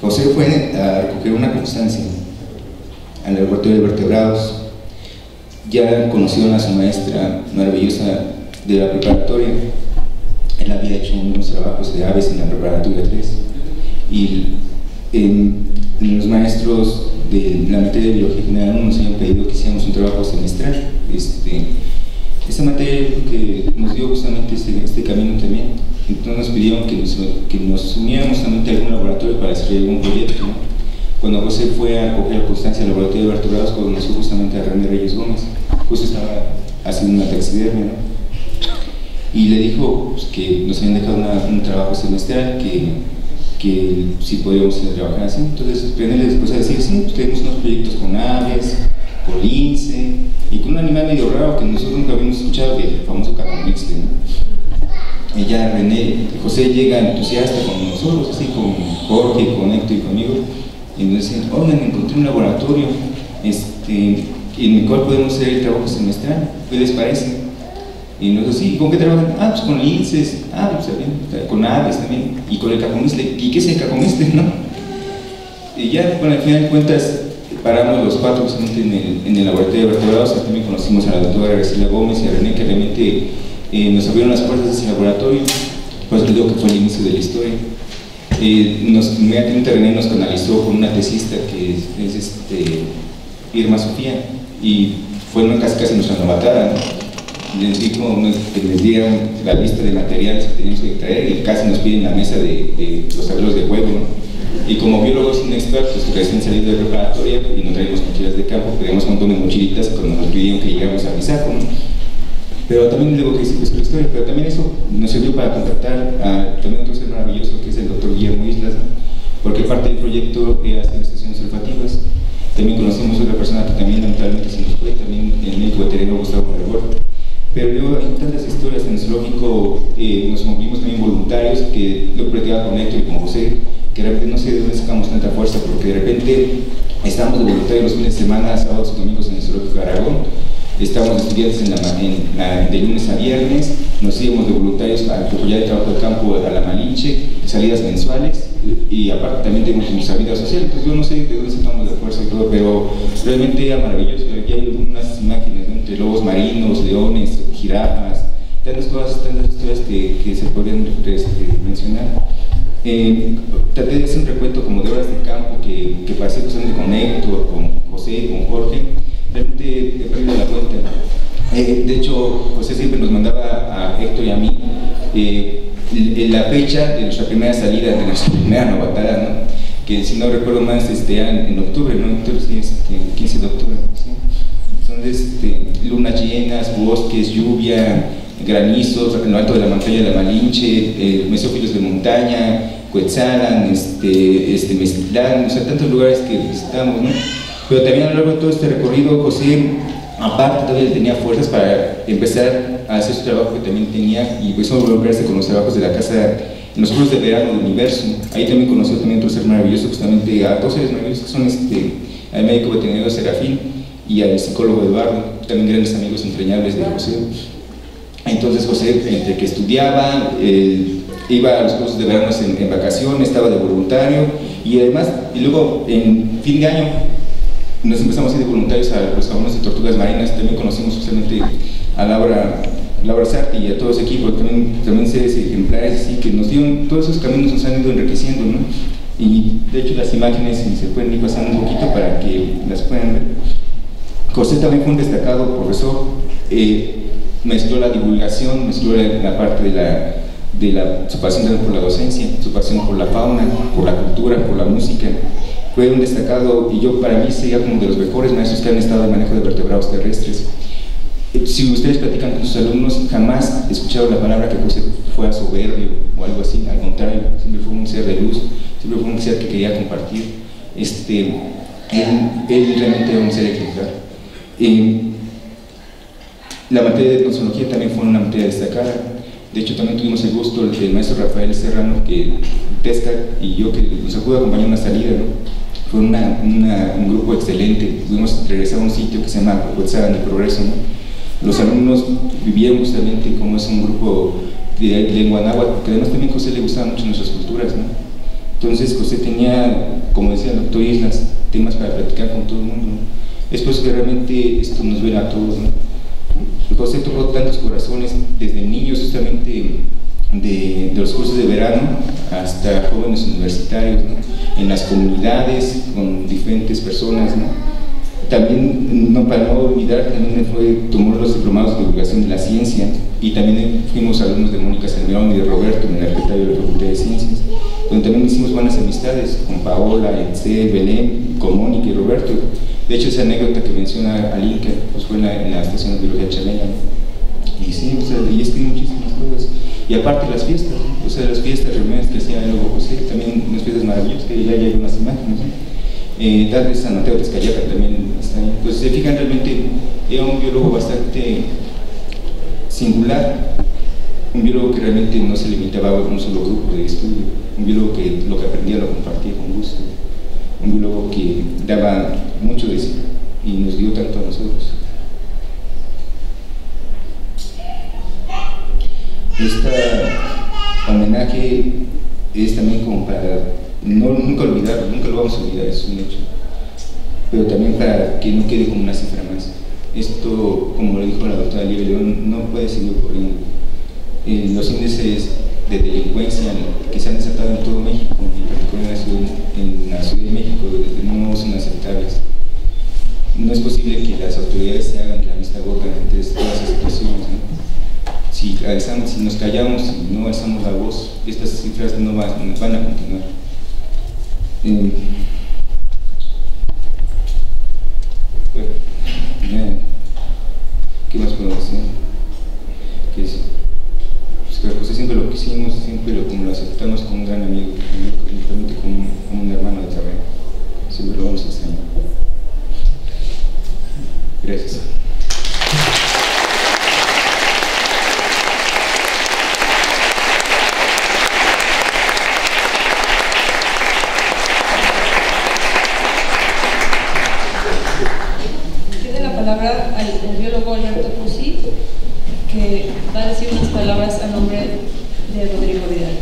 José fue a recoger una constancia al laboratorio de vertebrados. Ya conocieron a su maestra maravillosa de la preparatoria. Él había hecho unos trabajos de aves en la preparatoria 3 y los maestros de la materia de biología general nos habían pedido que hiciéramos un trabajo semestral. Esta materia que nos dio justamente este camino también. Entonces nos pidieron que nos uniéramos justamente a algún laboratorio para hacer algún proyecto, ¿no? Cuando José fue a coger la constancia al laboratorio de vertebrados, conoció justamente a René Reyes Gómez, justo estaba haciendo una taxidermia, ¿no? Y le dijo pues, que nos habían dejado un trabajo semestral, que si podíamos trabajar así. Entonces René le después a decir, sí, pues tenemos unos proyectos con aves, con lince y con un animal medio raro que nosotros nunca habíamos escuchado, el famoso cacomixtle, ¿no? Ella, José llega entusiasta con nosotros, así con Jorge, con Héctor y conmigo, y nos dicen, oigan, encontré un laboratorio en el cual podemos hacer el trabajo semestral, ¿qué les parece? Y nosotros, sí, ¿con qué trabajan? Ah, pues con linces, pues también, con aves también, y con el cacomixtle. ¿Y qué es el cacomixtle, no? Y ya, bueno, al final de cuentas, paramos los cuatro justamente en el laboratorio de vertebrados. También conocimos a la doctora Graciela Gómez y a René, que realmente nos abrieron las puertas de ese laboratorio. Pues les digo que fue el inicio de la historia. Inmediatamente René nos canalizó con una tesista que es Irma Sofía, y fue una casi nuestra novatada, ¿no? Les dijo que les dieran la lista de materiales que teníamos que traer y casi nos piden la mesa de los tableros de juego, ¿no? Y como biólogos inexpertos recién salidos de preparatoria y no traíamos mochilas de campo, pedíamos un montón de mochilitas cuando nos pidieron que llegáramos a Bisaco, ¿no? Pero también digo que hice la historia, pero también eso nos sirvió para contactar a también otro ser maravilloso que es el doctor Guillermo Islas, ¿no? Porque parte del proyecto era hacer estaciones olfativas. También conocimos a otra persona que también lamentablemente se nos fue, también el médico veterinario Gustavo Maribor. Pero luego hay tantas historias en el zoológico, nos movimos también voluntarios, que lo platicaba con Héctor y con José, que de repente no sé de dónde sacamos tanta fuerza, porque de repente estamos de voluntarios los fines de semana, sábados y domingos en el zoológico de Aragón, estamos de estudiantes de lunes a viernes, nos íbamos de voluntarios a apoyar el trabajo de campo a la Malinche, salidas mensuales, y aparte también tenemos nuestra vida social. Entonces yo no sé de dónde sacamos la fuerza y todo, pero realmente era maravilloso. Aquí hay unas imágenes, ¿no? Entre lobos marinos, leones, jirafas, tantas cosas, tantas historias que se podrían mencionar. Traté de hacer un recuento como de horas de campo que pasé justamente con Héctor, con José, con Jorge. Realmente he perdido la cuenta. De hecho, José siempre nos mandaba a Héctor y a mí la fecha de nuestra primera salida, de nuestra primera novatada, ¿no? Que si no recuerdo más, en octubre, ¿no? Entonces, 15 de octubre, ¿sí? Entonces, lunas llenas, bosques, lluvia, granizos, en lo alto de la montaña de la Malinche, mesófilos de montaña, Cuetzalan, Mezquitlán, o sea, tantos lugares que visitamos, ¿no? Pero también a lo largo de todo este recorrido, José, aparte, todavía tenía fuerzas para empezar a hacer su trabajo que también tenía, y pues involucrarse con los trabajos de la casa, en los cursos de verano del universo. Ahí también conoció también otro ser maravilloso, justamente a dos seres maravillosos que son al médico veterinario Serafín y al psicólogo Eduardo, también grandes amigos entrañables de José. Entonces José, entre que estudiaba, iba a los cursos de verano en vacaciones, estaba de voluntario, y además, y luego en fin de año nos empezamos a ir de voluntarios a los jabones de tortugas marinas. También conocimos justamente a Laura Laura Sarti y a todo ese equipo, también seres ejemplares, así que nos dieron, todos esos caminos nos han ido enriqueciendo, ¿no? Y de hecho las imágenes, si se pueden ir pasando un poquito para que las puedan ver. José también fue un destacado profesor, mezcló la divulgación, mezcló la parte su pasión también por la docencia, su pasión por la fauna, por la cultura, por la música. Fue un destacado, y yo para mí sería como de los mejores maestros que han estado en manejo de vertebrados terrestres. Si ustedes platican con sus alumnos, jamás escucharon la palabra que José fuera soberbio o algo así, al contrario, siempre fue un ser de luz, siempre fue un ser que quería compartir. Él realmente era un ser ejemplar. La materia de etnozoología también fue una materia destacada. De hecho, también tuvimos el gusto del maestro Rafael Serrano, que pesca, y yo, que nos pudo acompañar a una salida, ¿no? Fue un grupo excelente. Pudimos regresar a un sitio que se llama Huetzagan del Progreso, ¿no? Los alumnos vivieron justamente como es un grupo de lengua náhuatl, porque además también a José le gustaban mucho nuestras culturas, ¿no? Entonces José tenía, como decía el doctor Islas, temas para platicar con todo el mundo, ¿no? Es por eso que realmente esto nos ve a todos, ¿no? José tocó tantos corazones, desde niños justamente de los cursos de verano hasta jóvenes universitarios, ¿no? En las comunidades, con diferentes personas, ¿no? También, para no olvidar, también tomó los diplomados de divulgación de la ciencia, y también fuimos alumnos de Mónica Salmerón y de Roberto en el arquitecto de la Facultad de Ciencias, donde también hicimos buenas amistades con Paola, Etzel, Belén, con Mónica y Roberto. De hecho, esa anécdota que menciona Alinka, pues fue en la estación de biología Chalena, ¿no? Y sí, y es que hay muchísimas cosas. Y aparte las fiestas, ¿no? O sea, las fiestas, reuniones que hacía el Lobo José, también unas fiestas maravillosas, que ya hay unas imágenes, ¿no? Tal vez San Mateo de Texcayaca también está ahí. Pues se fijan, realmente era un biólogo bastante singular, un biólogo que realmente no se limitaba a un solo grupo de estudio, un biólogo que lo que aprendía lo compartía con gusto, un biólogo que daba mucho de sí y nos dio tanto a nosotros. Este homenaje es también como para nunca olvidarlo, nunca lo vamos a olvidar, es un hecho, pero también para que no quede como una cifra más. Esto, como lo dijo la doctora Lieve León, no puede seguir ocurriendo. Los índices de delincuencia que se han desatado en todo México, en particular en la Ciudad de México, no son aceptables. No es posible que las autoridades se hagan la vista gorda ante todas esas situaciones, ¿no? Si nos callamos y no alzamos la voz, estas cifras no van a continuar. ¿Qué más puedo decir? Pues José siempre lo quisimos, siempre como lo aceptamos como un gran amigo, realmente como un hermano de terreno. Siempre lo vamos a extrañar. Gracias. Al biólogo Alberto Cusi, que va a decir unas palabras a nombre de Rodrigo Vidal.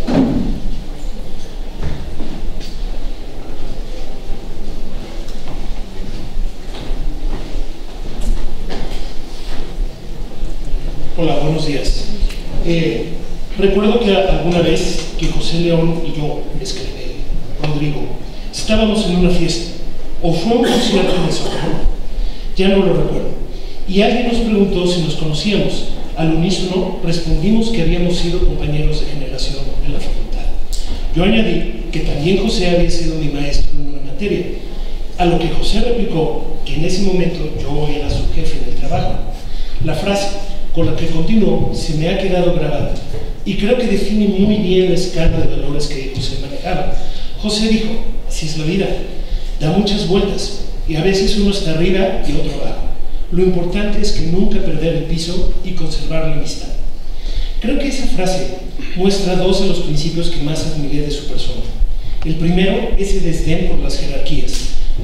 Hola, buenos días. Recuerdo que alguna vez que José León y yo, Rodrigo, estábamos en una fiesta, o fue un concierto en el Zócalo, ya no lo recuerdo, y alguien nos preguntó si nos conocíamos. Al unísono respondimos que habíamos sido compañeros de generación en la facultad. Yo añadí que también José había sido mi maestro en una materia, a lo que José replicó que en ese momento yo era su jefe en el trabajo. La frase con la que continuó se me ha quedado grabada y creo que define muy bien la escala de valores que José manejaba. José dijo: así es la vida, da muchas vueltas y a veces uno está arriba y otro abajo. Lo importante es que nunca perder el piso y conservar la amistad. Creo que esa frase muestra dos de los principios que más admiré de su persona. El primero, ese desdén por las jerarquías,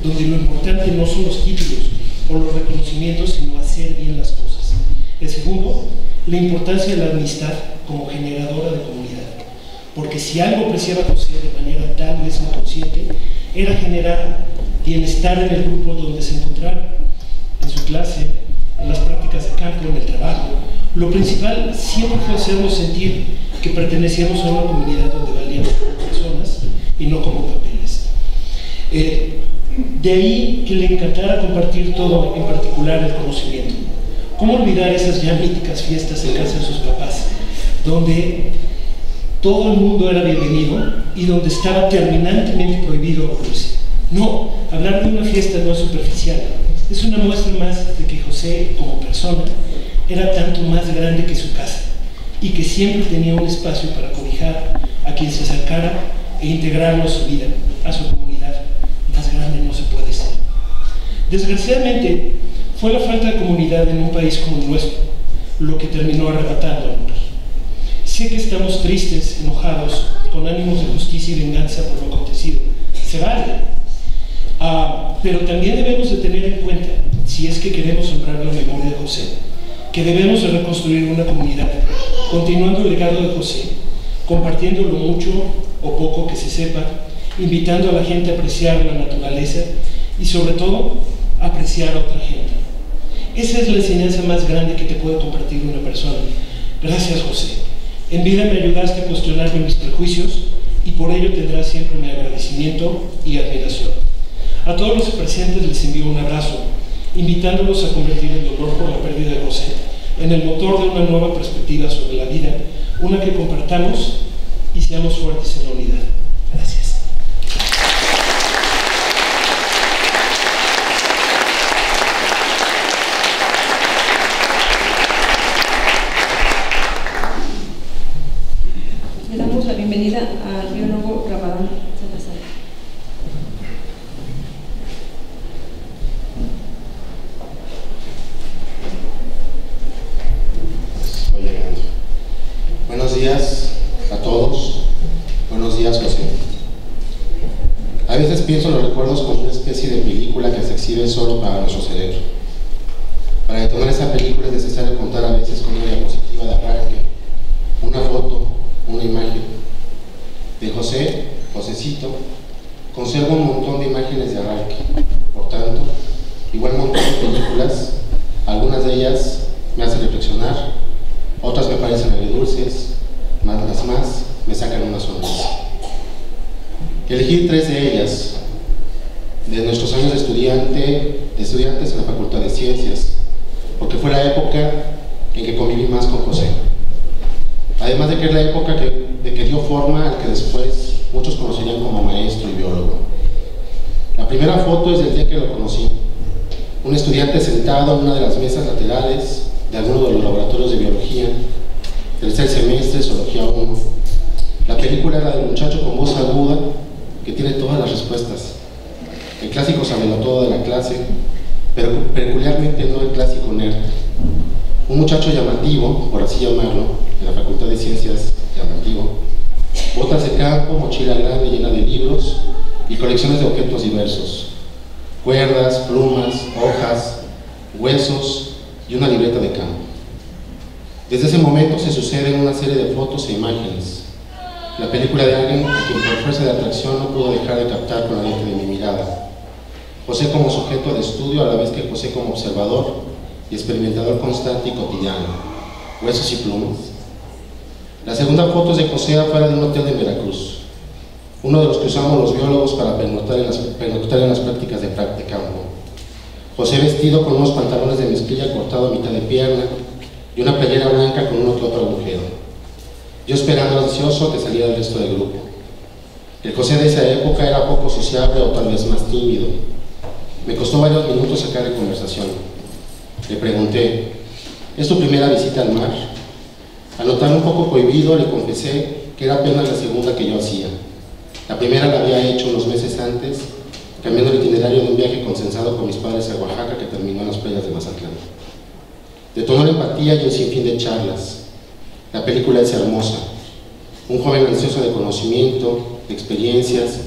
donde lo importante no son los títulos o los reconocimientos, sino hacer bien las cosas. El segundo, la importancia de la amistad como generadora de comunidad, porque si algo apreciaba José de manera tal vez inconsciente, era generar bienestar en el grupo donde se encontrara, en su clase, en las prácticas de campo, en el trabajo Lo principal siempre fue hacernos sentir que pertenecíamos a una comunidad donde valíamos como personas y no como papeles. De ahí que le encantara compartir todo, en particular el conocimiento. ¿Cómo olvidar esas ya míticas fiestas en casa de sus papás, donde todo el mundo era bienvenido y donde estaba terminantemente prohibido aburrirse? No, hablar de una fiesta no es superficial, es una muestra más de que José, como persona, era tanto más grande que su casa y que siempre tenía un espacio para cobijar a quien se acercara e integrarlo a su vida, a su comunidad. Más grande no se puede ser. Desgraciadamente, fue la falta de comunidad en un país como el nuestro lo que terminó arrebatándonos. Sé que estamos tristes, enojados, con ánimos de justicia y venganza por lo acontecido. Se vale. Pero también debemos de tener en cuenta, si es que queremos honrar la memoria de José, que debemos de reconstruir una comunidad, continuando el legado de José, compartiendo lo mucho o poco que se sepa, invitando a la gente a apreciar la naturaleza y sobre todo, apreciar a otra gente. Esa es la enseñanza más grande que te puede compartir una persona. Gracias, José. En vida me ayudaste a cuestionarme mis prejuicios y por ello tendrás siempre mi agradecimiento y admiración. A todos los presentes les envío un abrazo, invitándolos a convertir el dolor por la pérdida de José en el motor de una nueva perspectiva sobre la vida, una que compartamos y seamos fuertes en la unidad. Gracias. Le damos la bienvenida al biólogo Ramadán Salazar. Voy llegando. Buenos días a todos. Buenos días, José. A veces pienso en los recuerdos como una especie de película que se exhibe solo para nuestro cerebro. Para detonar esa película es necesario contar a veces con una diapositiva de arranque, una foto, una imagen. De José, Josecito, conservo un montón de imágenes de arranque. Por tanto, igual montón de películas, algunas de ellas me hacen reflexionar, otras me parecen agridulces, las más me sacan una sonrisa. Elegí 3 de ellas, de nuestros años de estudiantes en la Facultad de Ciencias, porque fue la época en que conviví más con José. Además de que es la época de que dio forma al que después muchos conocerían como maestro y biólogo. La primera foto es del día que lo conocí. Un estudiante sentado en una de las mesas laterales de alguno de los laboratorios de biología, tercer semestre, zoología 1. La película era del muchacho con voz aguda que tiene todas las respuestas. El clásico sabelotodo de la clase, pero peculiarmente no el clásico nerd. Un muchacho llamativo, por así llamarlo, en la Facultad de Ciencias, llamativo, botas de campo, mochila grande llena de libros y colecciones de objetos diversos, cuerdas, plumas, hojas, huesos y una libreta de campo. Desde ese momento se suceden una serie de fotos e imágenes. La película de alguien a quien por fuerza de atracción no pudo dejar de captar con la lente de mi mirada. José como sujeto de estudio, a la vez que José como observador y experimentador constante y cotidiano, huesos y plumas. La segunda foto es de José afuera de un hotel de Veracruz, uno de los que usamos los biólogos para pernoctar en las prácticas de campo. José vestido con unos pantalones de mezclilla cortado a mitad de pierna y una playera blanca con uno que otro agujero. Yo esperando ansioso que saliera el resto del grupo. El José de esa época era poco sociable o tal vez más tímido. Me costó varios minutos sacar de conversación. Le pregunté, ¿es tu primera visita al mar? Al notar un poco cohibido, le confesé que era apenas la segunda que yo hacía. La primera la había hecho unos meses antes, cambiando el itinerario de un viaje consensado con mis padres a Oaxaca que terminó en las playas de Mazatlán. Detonó la empatía y un sinfín de charlas. La película es hermosa. Un joven ansioso de conocimiento, de experiencias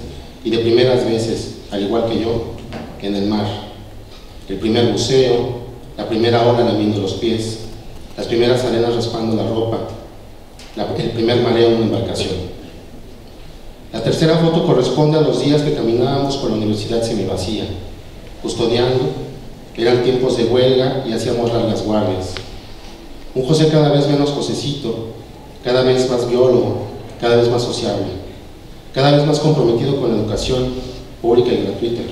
y de primeras veces, al igual que yo, en el mar. El primer buceo, la primera ola lamiendo los pies, las primeras arenas raspando la ropa, el primer mareo en una embarcación. La tercera foto corresponde a los días que caminábamos por la universidad semivacía, custodiando. Eran tiempos de huelga y hacíamos largas guardias. un José cada vez menos Josecito, cada vez más biólogo, cada vez más sociable, cada vez más comprometido con la educación pública y gratuita.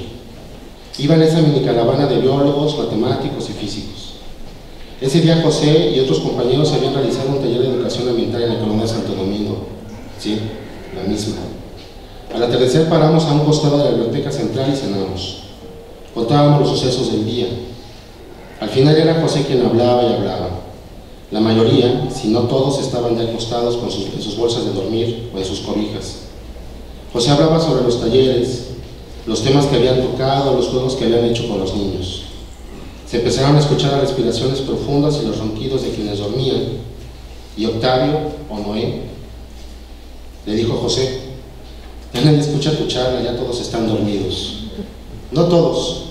Iba en esa mini caravana de biólogos, matemáticos y físicos. Ese día José y otros compañeros habían realizado un taller de educación ambiental en la colonia de Santo Domingo. Sí, la misma. Al atardecer paramos a un costado de la biblioteca central y cenamos. Contábamos los sucesos del día. Al final era José quien hablaba y hablaba. La mayoría, si no todos, estaban ya acostados en sus bolsas de dormir o en sus cobijas. José hablaba sobre los talleres, los temas que habían tocado, los juegos que habían hecho con los niños. Se empezaron a escuchar las respiraciones profundas y los ronquidos de quienes dormían. Y Octavio, o Noé, le dijo a José: ya nadie escucha tu charla, ya todos están dormidos. No todos,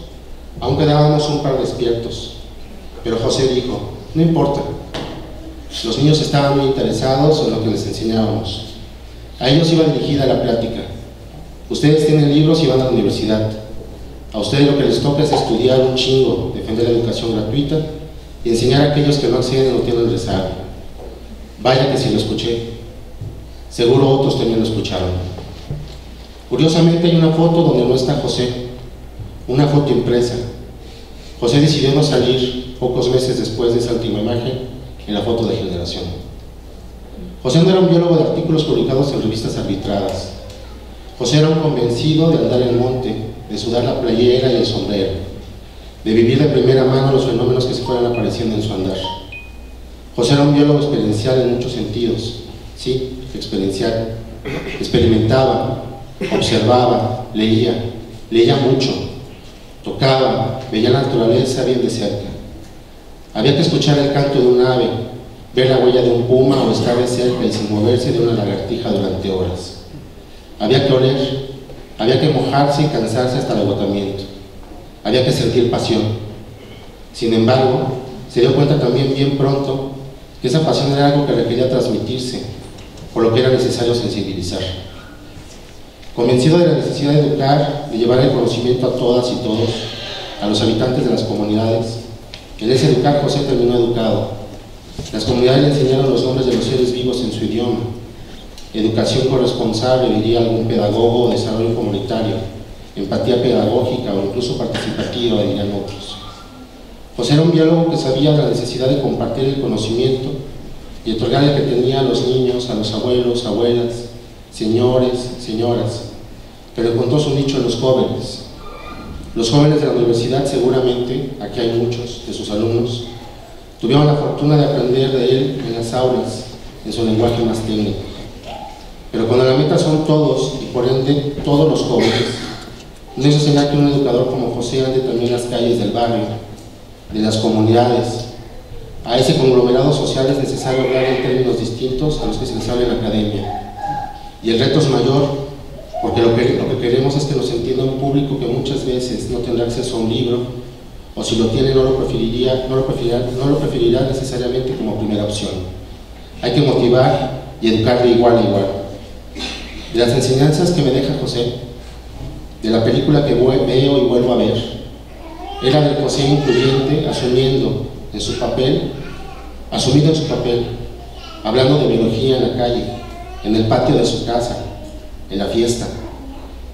aún quedábamos un par despiertos. Pero José dijo: no importa. Los niños estaban muy interesados en lo que les enseñábamos. A ellos iba dirigida la plática. Ustedes tienen libros y van a la universidad. A ustedes lo que les toca es estudiar un chingo, defender la educación gratuita y enseñar a aquellos que no acceden o tienen rezago. Vaya que sí lo escuché. Seguro otros también lo escucharon. Curiosamente hay una foto donde no está José, una foto impresa. José decidió no salir pocos meses después de esa última imagen en la foto de generación. José no era un biólogo de artículos publicados en revistas arbitradas. José era un convencido de andar en monte, de sudar la playera y el sombrero, de vivir de primera mano los fenómenos que se fueran apareciendo en su andar. José era un biólogo experiencial en muchos sentidos, sí, experiencial. Experimentaba, observaba, leía mucho, tocaba, veía la naturaleza bien de cerca. Había que escuchar el canto de un ave, ver la huella de un puma o estar de cerca y sin moverse de una lagartija durante horas. Había que oler, había que mojarse y cansarse hasta el agotamiento. Había que sentir pasión. Sin embargo, se dio cuenta también bien pronto que esa pasión era algo que requería transmitirse, por lo que era necesario sensibilizar. Convencido de la necesidad de educar, de llevar el conocimiento a todas y todos, a los habitantes de las comunidades, en ese educar José terminó educado. Las comunidades le enseñaron los nombres de los seres vivos en su idioma. Educación corresponsable, diría algún pedagogo, o desarrollo comunitario, empatía pedagógica o incluso participativa, dirían otros. José era un biólogo que sabía de la necesidad de compartir el conocimiento y otorgar el que tenía a los niños, a los abuelos, abuelas, señores, señoras, pero encontró su nicho en los jóvenes. Los jóvenes de la universidad, seguramente, aquí hay muchos de sus alumnos, tuvieron la fortuna de aprender de él en las aulas, en su lenguaje más técnico. Pero cuando la meta son todos, y por ende todos los jóvenes, no es señal que un educador como José ande también las calles del barrio, de las comunidades. A ese conglomerado social es necesario hablar en términos distintos a los que se les habla en la academia. Y el reto es mayor, porque lo que queremos es que nos entienda un público que muchas veces no tendrá acceso a un libro, o si lo tiene no lo preferirá necesariamente como primera opción. Hay que motivar y educar de igual a igual. De las enseñanzas que me deja José, de la película que veo y vuelvo a ver, era del José incluyente asumido en su papel, hablando de biología en la calle, en el patio de su casa, en la fiesta,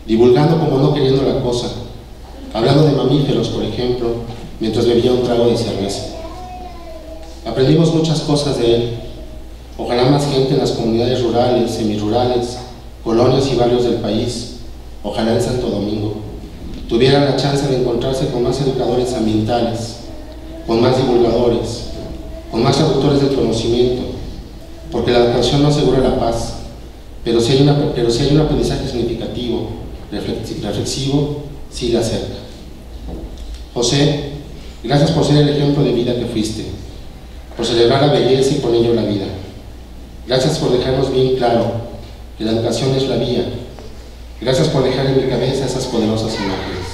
divulgando como no queriendo la cosa, hablando de mamíferos, por ejemplo, mientras bebía un trago de cerveza. Aprendimos muchas cosas de él. Ojalá más gente en las comunidades rurales, semirurales, colonias y barrios del país, ojalá en Santo Domingo, tuvieran la chance de encontrarse con más educadores ambientales, con más divulgadores, con más traductores del conocimiento, porque la educación no asegura la paz, pero si hay un aprendizaje significativo, reflexivo, sí la acerca. José, gracias por ser el ejemplo de vida que fuiste, por celebrar la belleza y con ello la vida. Gracias por dejarnos bien claro que la educación es la vía. Gracias por dejar en mi cabeza esas poderosas imágenes.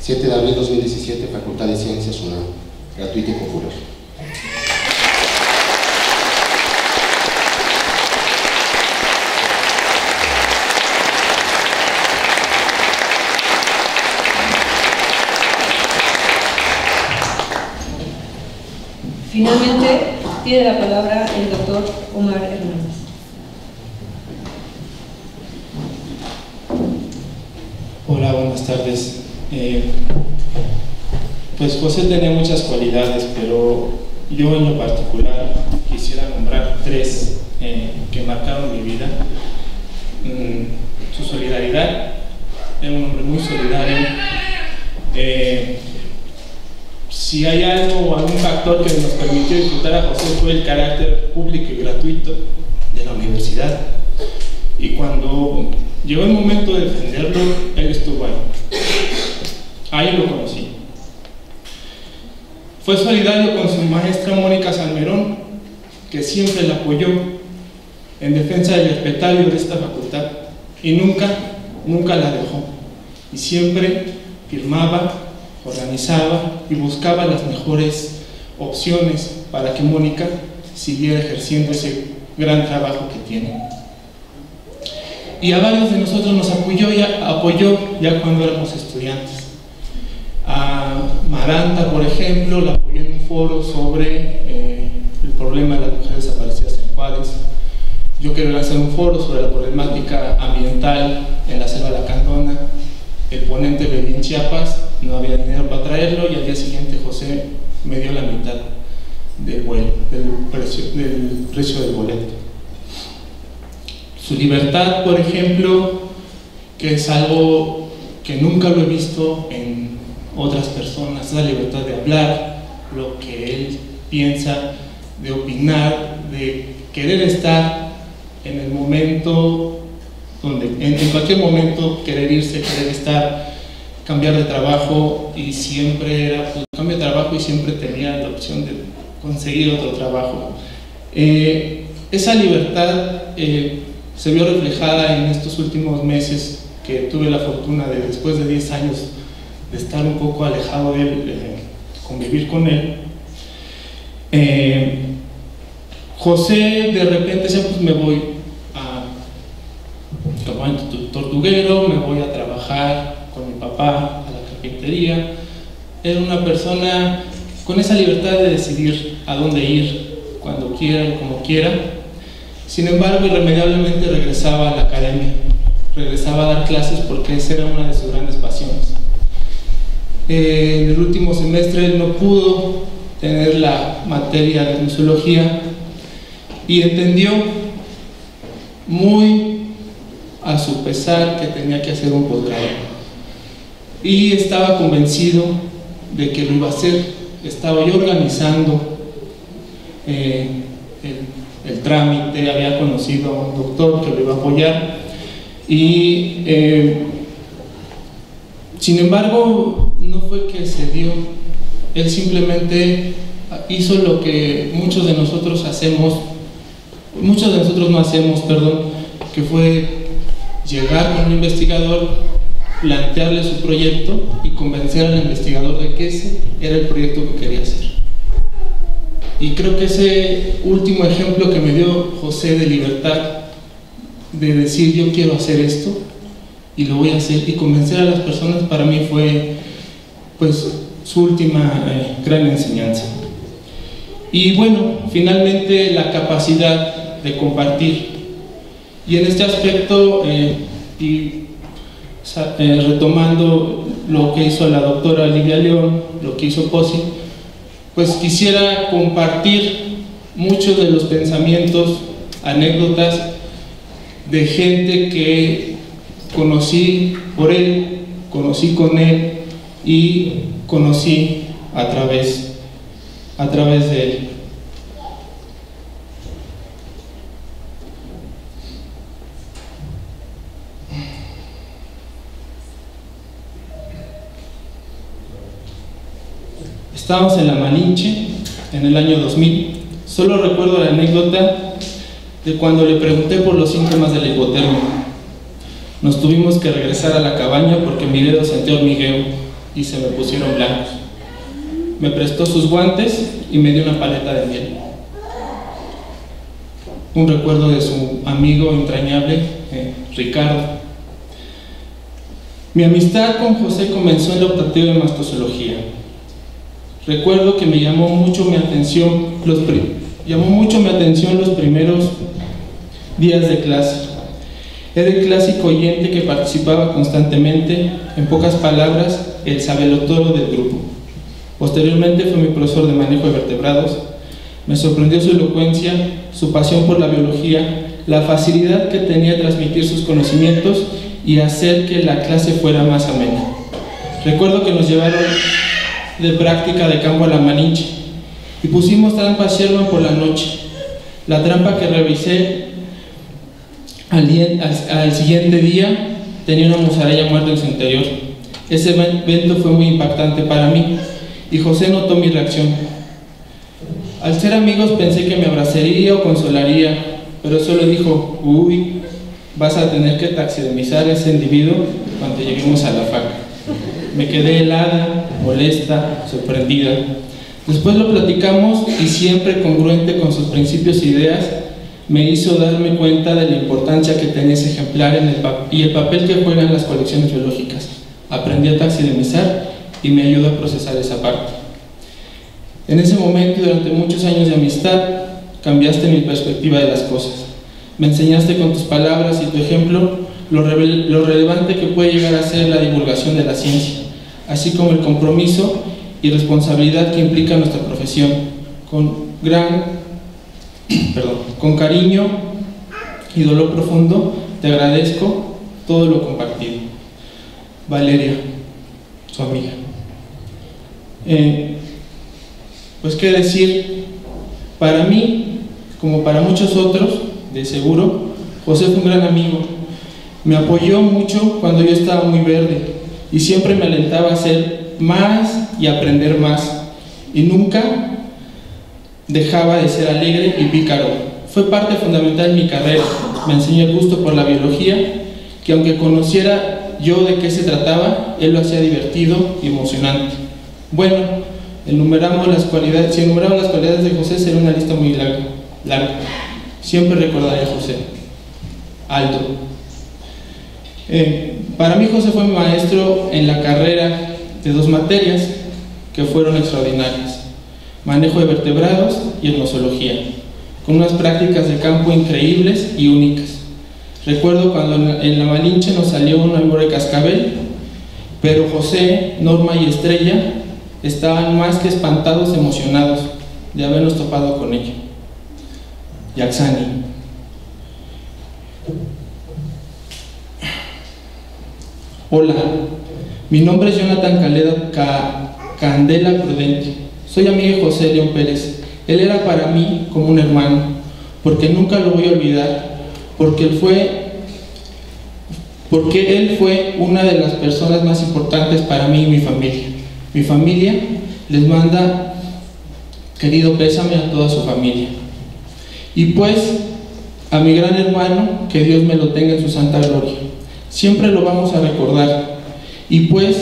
7 de abril 2017, Facultad de Ciencias UNAM, gratuito y popular. Finalmente, Tiene la palabra el doctor Omar Hernández. Hola, buenas tardes. Pues José tenía muchas cualidades, pero yo en lo particular quisiera nombrar tres que marcaron mi vida. Su solidaridad, era un hombre muy solidario. Si hay algo o algún factor que nos permitió disfrutar a José fue el carácter público y gratuito de la universidad. Y cuando llegó el momento de defenderlo, él estuvo ahí. Ahí lo conocí. Fue solidario con su maestra Mónica Salmerón, que siempre la apoyó en defensa del espectáculo de esta facultad y nunca la dejó. Y siempre firmaba, organizaba y buscaba las mejores opciones para que Mónica siguiera ejerciendo ese gran trabajo que tiene. Y a varios de nosotros nos apoyó ya cuando éramos estudiantes. A Maranta, por ejemplo, la apoyó en un foro sobre el problema de las mujeres desaparecidas en Juárez. Yo quiero lanzar un foro sobre la problemática ambiental en la selva lacandona. El ponente venía en Chiapas, no había dinero para traerlo y al día siguiente José me dio la mitad del vuelo, del precio del boleto. Su libertad, por ejemplo, que es algo que nunca lo he visto en otras personas, la libertad de hablar lo que él piensa, de opinar, de querer estar en el momento donde, en cualquier momento, querer irse, querer estar, cambiar de trabajo, y siempre era pues, cambio de trabajo y siempre tenía la opción de conseguir otro trabajo. Esa libertad se vio reflejada en estos últimos meses que tuve la fortuna de, después de 10 años de estar un poco alejado de él, convivir con él. José de repente decía, pues me voy a campamento tortuguero, me voy a trabajar con mi papá a la carpintería. Era una persona con esa libertad de decidir a dónde ir, cuando quiera y como quiera. Sin embargo, irremediablemente regresaba a la academia, regresaba a dar clases porque esa era una de sus grandes pasiones. En el último semestre él no pudo tener la materia de museología y entendió muy a su pesar que tenía que hacer un posgrado y estaba convencido de que lo iba a hacer. Estaba yo organizando el trámite, había conocido a un doctor que lo iba a apoyar y sin embargo no fue que se dio, él simplemente hizo lo que muchos de nosotros no hacemos, que fue llegar con un investigador, plantearle su proyecto y convencer al investigador de que ese era el proyecto que quería hacer. Y creo que ese último ejemplo que me dio José de libertad, de decir yo quiero hacer esto y lo voy a hacer y convencer a las personas, para mí fue pues su última gran enseñanza. Y bueno, finalmente la capacidad de compartir. Y en este aspecto, retomando lo que hizo la doctora Livia León, lo que hizo Posi, pues quisiera compartir muchos de los pensamientos, anécdotas de gente que conocí por él, conocí con él y conocí a través de él. Estábamos en La Malinche en el año 2000. Solo recuerdo la anécdota de cuando le pregunté por los síntomas de la hipotermia. Nos tuvimos que regresar a la cabaña porque mi dedo sentía hormigueo y se me pusieron blancos. Me prestó sus guantes y me dio una paleta de miel. Un recuerdo de su amigo entrañable, Ricardo. Mi amistad con José comenzó en la optativa de mastozoología. Recuerdo que me llamó mucho mi atención Llamó mucho mi atención los primeros días de clase. Era el clásico oyente que participaba constantemente, en pocas palabras, el sabelotoro del grupo. Posteriormente fue mi profesor de manejo de vertebrados. Me sorprendió su elocuencia, su pasión por la biología, la facilidad que tenía de transmitir sus conocimientos y hacer que la clase fuera más amena. Recuerdo que nos llevaron de práctica de campo a la Malinche y pusimos trampa Sherman por la noche. La trampa que revisé al siguiente día tenía una musaralla muerta en su interior. Ese evento fue muy impactante para mí y José notó mi reacción. Al ser amigos pensé que me abrazaría o consolaría, pero solo dijo: uy, vas a tener que taxidermizar a ese individuo cuando lleguemos a la fac. Me quedé helada, molesta, sorprendida. Después lo platicamos y, siempre congruente con sus principios e ideas, me hizo darme cuenta de la importancia que tenía ese ejemplar y el papel que juegan las colecciones biológicas. Aprendí a taxidermizar y me ayudó a procesar esa parte. En ese momento y durante muchos años de amistad, cambiaste mi perspectiva de las cosas. Me enseñaste con tus palabras y tu ejemplo lo relevante que puede llegar a ser la divulgación de la ciencia, así como el compromiso y responsabilidad que implica nuestra profesión. Con cariño y dolor profundo te agradezco todo lo compartido. Valeria, su amiga. Pues qué decir, para mí, como para muchos otros, de seguro, José fue un gran amigo. Me apoyó mucho cuando yo estaba muy verde y siempre me alentaba a hacer más y aprender más, y nunca dejaba de ser alegre y pícaro. Fue parte fundamental en mi carrera. Me enseñó el gusto por la biología, que aunque conociera yo de qué se trataba, él lo hacía divertido y emocionante. Bueno, si enumeramos las cualidades de José, sería una lista muy larga. Siempre recordaré a José. Aldo. Para mí José fue mi maestro en la carrera de 2 materias que fueron extraordinarias: manejo de vertebrados y etnozoología, con unas prácticas de campo increíbles y únicas. Recuerdo cuando en la Malinche nos salió un víbora de cascabel, pero José, Norma y Estrella estaban más que espantados, emocionados de habernos topado con ella. Yaxani. Hola, mi nombre es Jonathan Candela Prudente. Soy amigo de José León Pérez. Él era para mí como un hermano, porque nunca lo voy a olvidar, porque él fue una de las personas más importantes para mí y mi familia. Mi familia les manda querido pésame a toda su familia. Y pues a mi gran hermano, que Dios me lo tenga en su santa gloria. Siempre lo vamos a recordar. Y pues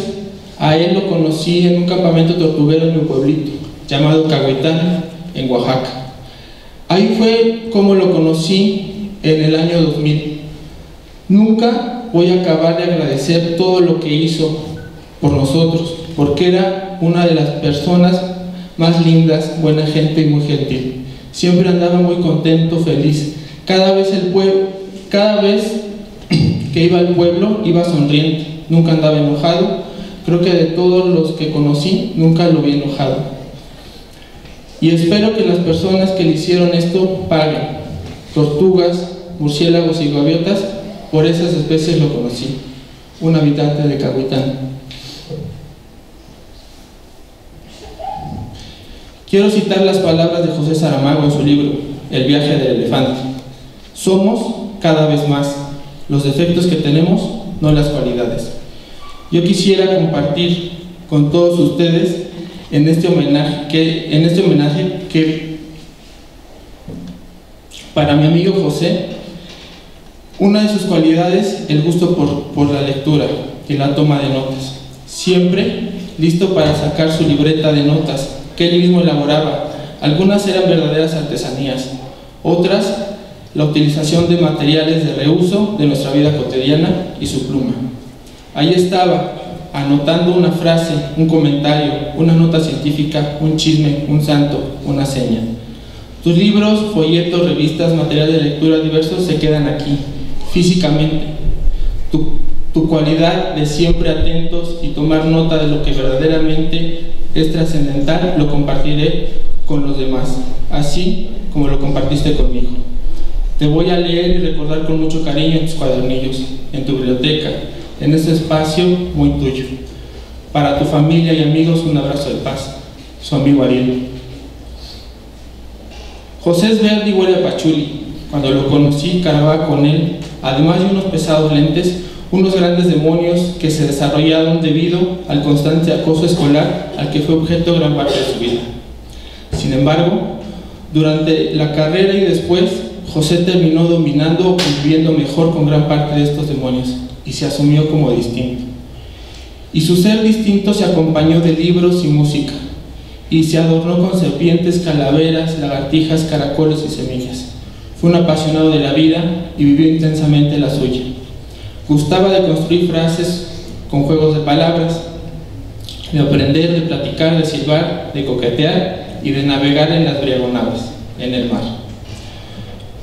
a él lo conocí en un campamento tortuguero en mi pueblito, llamado Cahuetán, en Oaxaca. Ahí fue como lo conocí en el año 2000. Nunca voy a acabar de agradecer todo lo que hizo por nosotros, porque era una de las personas más lindas, buena gente y muy gentil. Siempre andaba muy contento, feliz. Cada vez que iba al pueblo iba sonriente, nunca andaba enojado. Creo que de todos los que conocí nunca lo vi enojado. Y espero que las personas que le hicieron esto paguen. Tortugas, murciélagos y gaviotas, por esas especies lo conocí. Un habitante de Cahuitán. Quiero citar las palabras de José Saramago en su libro El viaje del elefante. Somos cada vez más los defectos que tenemos, no las cualidades. Yo quisiera compartir con todos ustedes en este homenaje que para mi amigo José, una de sus cualidades, el gusto por la lectura y la toma de notas. Siempre listo para sacar su libreta de notas que él mismo elaboraba. Algunas eran verdaderas artesanías, otras la utilización de materiales de reuso de nuestra vida cotidiana y su pluma. Ahí estaba, anotando una frase, un comentario, una nota científica, un chisme, un santo, una seña. Tus libros, folletos, revistas, material de lectura diversos se quedan aquí, físicamente. Tu cualidad de siempre atentos y tomar nota de lo que verdaderamente es trascendental lo compartiré con los demás, así como lo compartiste conmigo. Te voy a leer y recordar con mucho cariño en tus cuadernillos, en tu biblioteca, en este espacio muy tuyo. Para tu familia y amigos, un abrazo de paz. Su amigo Ariel. José Esverdi huele a pachuli. Cuando lo conocí, cargaba con él, además de unos pesados lentes, unos grandes demonios que se desarrollaron debido al constante acoso escolar al que fue objeto gran parte de su vida. Sin embargo, durante la carrera y después, José terminó dominando o conviviendo mejor con gran parte de estos demonios y se asumió como distinto. Y su ser distinto se acompañó de libros y música, y se adornó con serpientes, calaveras, lagartijas, caracoles y semillas. Fue un apasionado de la vida y vivió intensamente la suya. Gustaba de construir frases con juegos de palabras, de aprender, de platicar, de silbar, de coquetear y de navegar en las briagonaves, en el mar.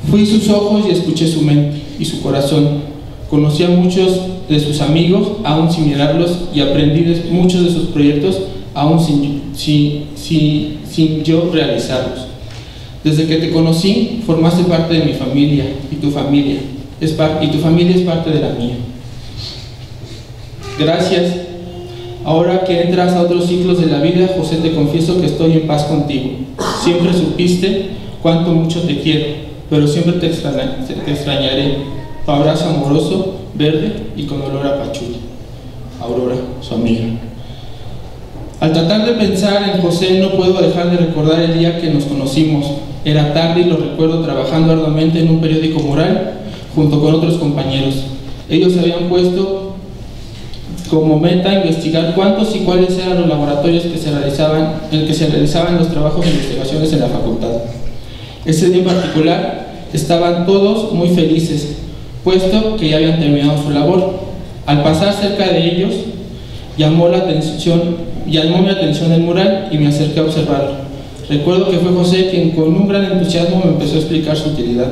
Fui sus ojos y escuché su mente y su corazón. Conocí a muchos de sus amigos, aún sin mirarlos, y aprendí de muchos de sus proyectos, aún sin yo realizarlos. Desde que te conocí, formaste parte de mi familia, y tu familia es parte de la mía. Gracias. Ahora que entras a otros ciclos de la vida, José, te confieso que estoy en paz contigo. Siempre supiste cuánto mucho te quiero, pero siempre te extrañaré. Tu abrazo amoroso, verde y con olor a pachuli. Aurora, su amiga. Al tratar de pensar en José, no puedo dejar de recordar el día que nos conocimos. Era tarde y lo recuerdo trabajando arduamente en un periódico mural junto con otros compañeros. Ellos se habían puesto como meta investigar cuántos y cuáles eran los laboratorios en que se realizaban los trabajos de investigaciones en la facultad. Ese día en particular estaban todos muy felices, puesto que ya habían terminado su labor. Al pasar cerca de ellos, llamó mi atención el mural y me acerqué a observarlo. Recuerdo que fue José quien con un gran entusiasmo me empezó a explicar su utilidad.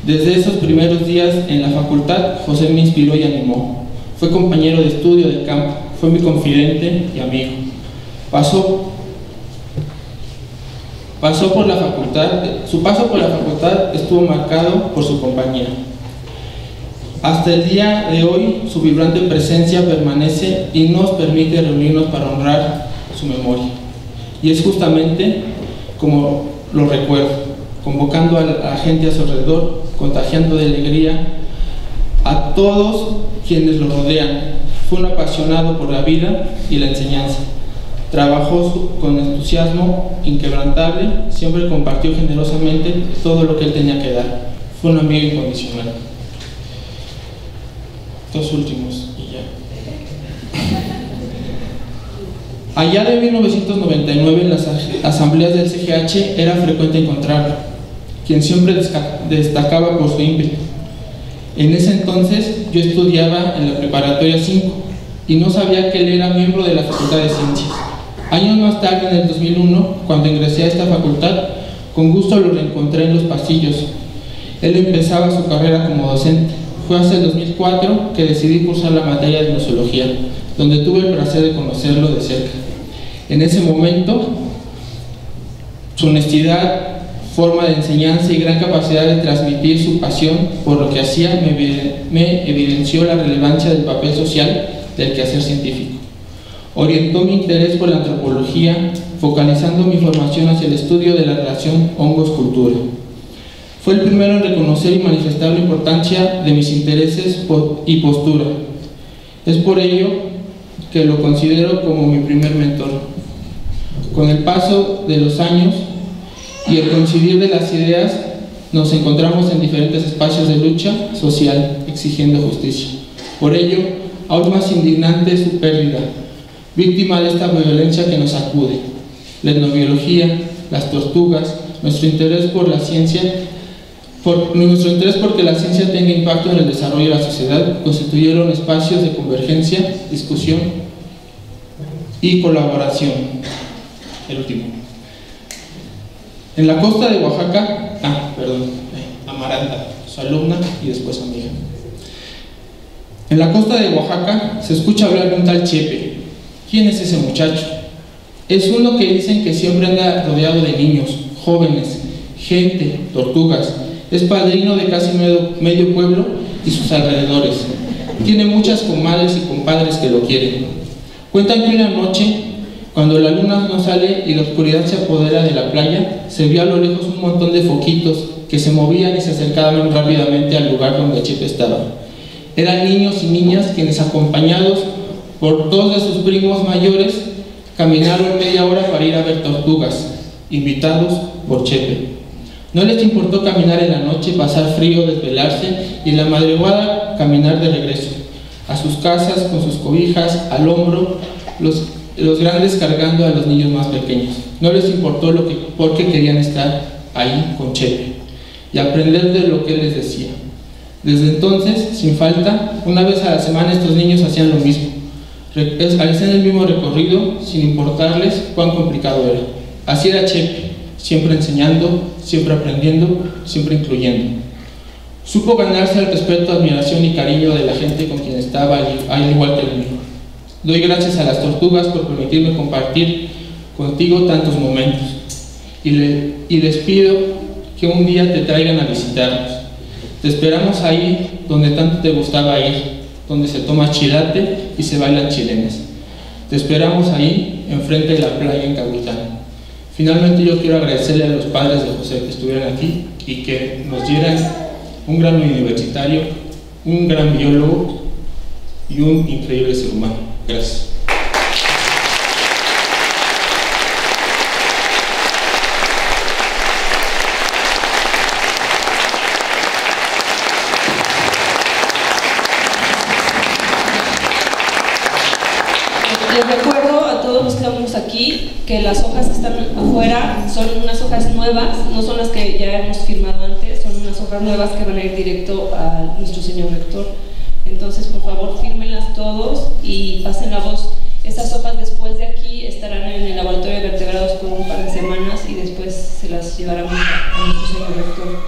Desde esos primeros días en la facultad, José me inspiró y animó. Fue compañero de estudio de campo, fue mi confidente y amigo. Su paso por la facultad estuvo marcado por su compañía. Hasta el día de hoy, su vibrante presencia permanece y nos permite reunirnos para honrar su memoria. Y es justamente como lo recuerdo, convocando a la gente a su alrededor, contagiando de alegría a todos quienes lo rodean. Fue un apasionado por la vida y la enseñanza. Trabajó con entusiasmo inquebrantable, siempre compartió generosamente todo lo que él tenía que dar. Fue un amigo incondicional. Dos últimos y ya. Allá de 1999 en las asambleas del CGH era frecuente encontrarlo, quien siempre destacaba por su ímpetu. En ese entonces yo estudiaba en la preparatoria 5 y no sabía que él era miembro de la Facultad de Ciencias. Años más tarde, en el 2001, cuando ingresé a esta facultad, con gusto lo reencontré en los pasillos. Él empezaba su carrera como docente. Fue hasta el 2004 que decidí cursar la materia de gnoseología, donde tuve el placer de conocerlo de cerca. En ese momento, su honestidad, forma de enseñanza y gran capacidad de transmitir su pasión por lo que hacía me evidenció la relevancia del papel social del quehacer científico. Orientó mi interés por la antropología, focalizando mi formación hacia el estudio de la relación hongos-cultura. Fue el primero en reconocer y manifestar la importancia de mis intereses y postura. Es por ello que lo considero como mi primer mentor. Con el paso de los años y el coincidir de las ideas, nos encontramos en diferentes espacios de lucha social, exigiendo justicia. Por ello, aún más indignante es su pérdida, víctima de esta violencia que nos sacude. La etnobiología, las tortugas, nuestro interés por la ciencia, porque la ciencia tenga impacto en el desarrollo de la sociedad, constituyeron espacios de convergencia, discusión y colaboración. El último. En la costa de Oaxaca, Amaranta, su alumna y después amiga. En la costa de Oaxaca se escucha hablar de un tal Chepe. ¿Quién es ese muchacho? Es uno que dicen que siempre anda rodeado de niños, jóvenes, gente, tortugas. Es padrino de casi medio pueblo y sus alrededores. Tiene muchas comadres y compadres que lo quieren. Cuentan que una noche, cuando la luna no sale y la oscuridad se apodera de la playa, se vio a lo lejos un montón de foquitos que se movían y se acercaban rápidamente al lugar donde Chepe estaba. Eran niños y niñas quienes, acompañados por dos de sus primos mayores, caminaron media hora para ir a ver tortugas, invitados por Chepe. No les importó caminar en la noche, pasar frío, desvelarse y en la madrugada caminar de regreso a sus casas con sus cobijas al hombro, los grandes cargando a los niños más pequeños. No les importó porque querían estar ahí con Chepe y aprender de lo que él les decía. Desde entonces, sin falta, una vez a la semana estos niños hacían lo mismo. Hacían el mismo recorrido sin importarles cuán complicado era. Así era Chepe, siempre enseñando, siempre aprendiendo, siempre incluyendo. Supo ganarse el respeto, admiración y cariño de la gente con quien estaba, al igual que el mío. Doy gracias a las tortugas por permitirme compartir contigo tantos momentos y les pido que un día te traigan a visitarnos. Te esperamos ahí donde tanto te gustaba ir, donde se toma chilate y se bailan chilenas. Te esperamos ahí, enfrente de la playa en Cahuitán. Finalmente yo quiero agradecerle a los padres de José que estuvieran aquí y que nos dieran un gran universitario, un gran biólogo y un increíble ser humano. Gracias. Les recuerdo a todos los que estamos aquí que las hojas que están afuera son unas hojas nuevas, no son las que ya hemos firmado antes, son unas hojas nuevas que van a ir directo a nuestro señor rector. Entonces, por favor, fírmenlas todos y pasen la voz. Estas hojas después de aquí estarán en el laboratorio de vertebrados por un par de semanas y después se las llevarán a nuestro señor rector.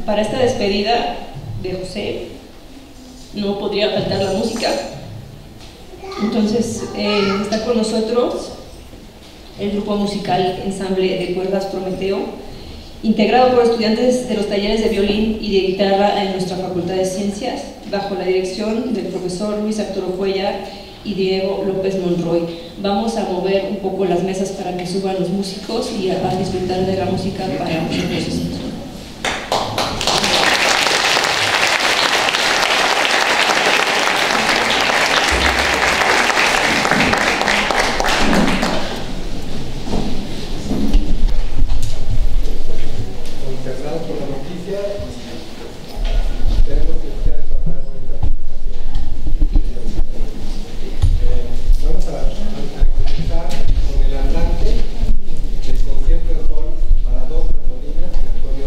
Para esta despedida de José no podría faltar la música. Entonces, está con nosotros el grupo musical Ensamble de Cuerdas Prometeo, integrado por estudiantes de los talleres de violín y de guitarra en nuestra Facultad de Ciencias, bajo la dirección del profesor Luis Arturo Cuellar y Diego López Monroy. Vamos a mover un poco las mesas para que suban los músicos y a disfrutar de la música para nosotros. Concierto de Sol para dos trombonistas que actualmente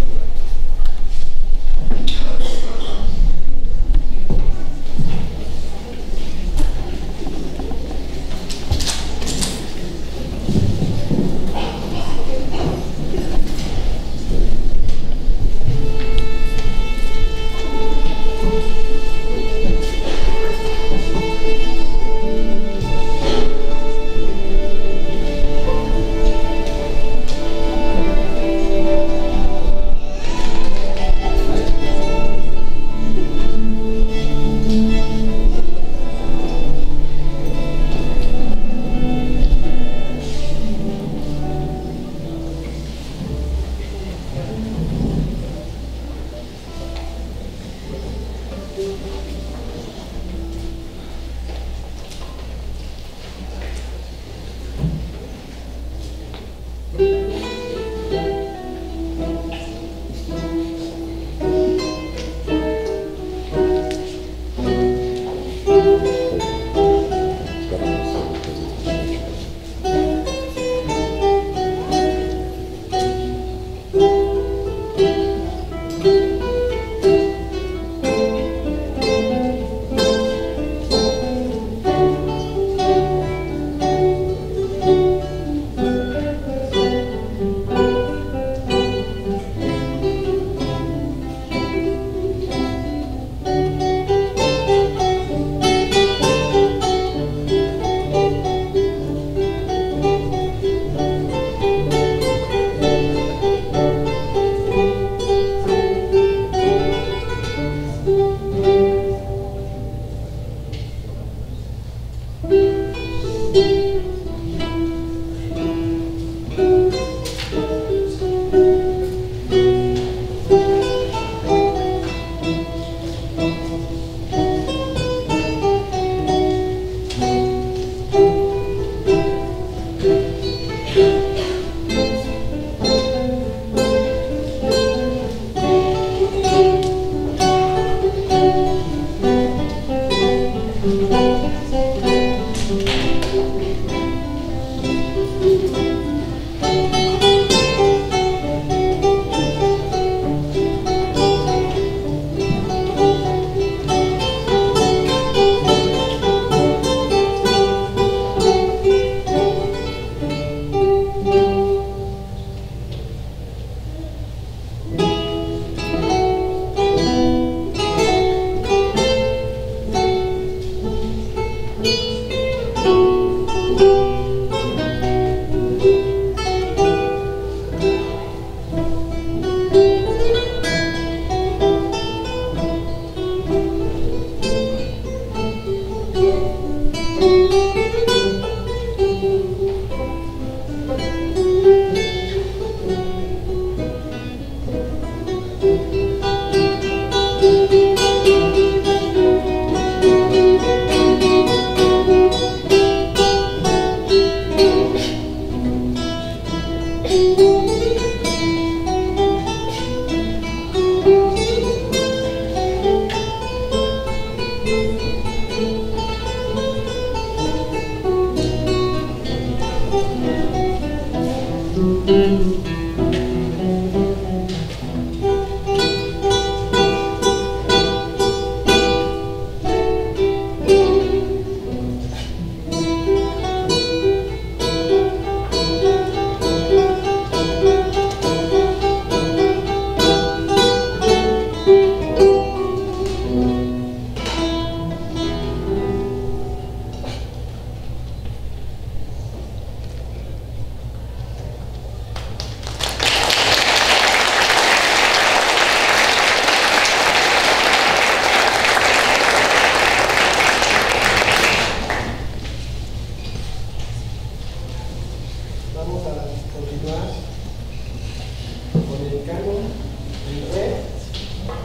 el re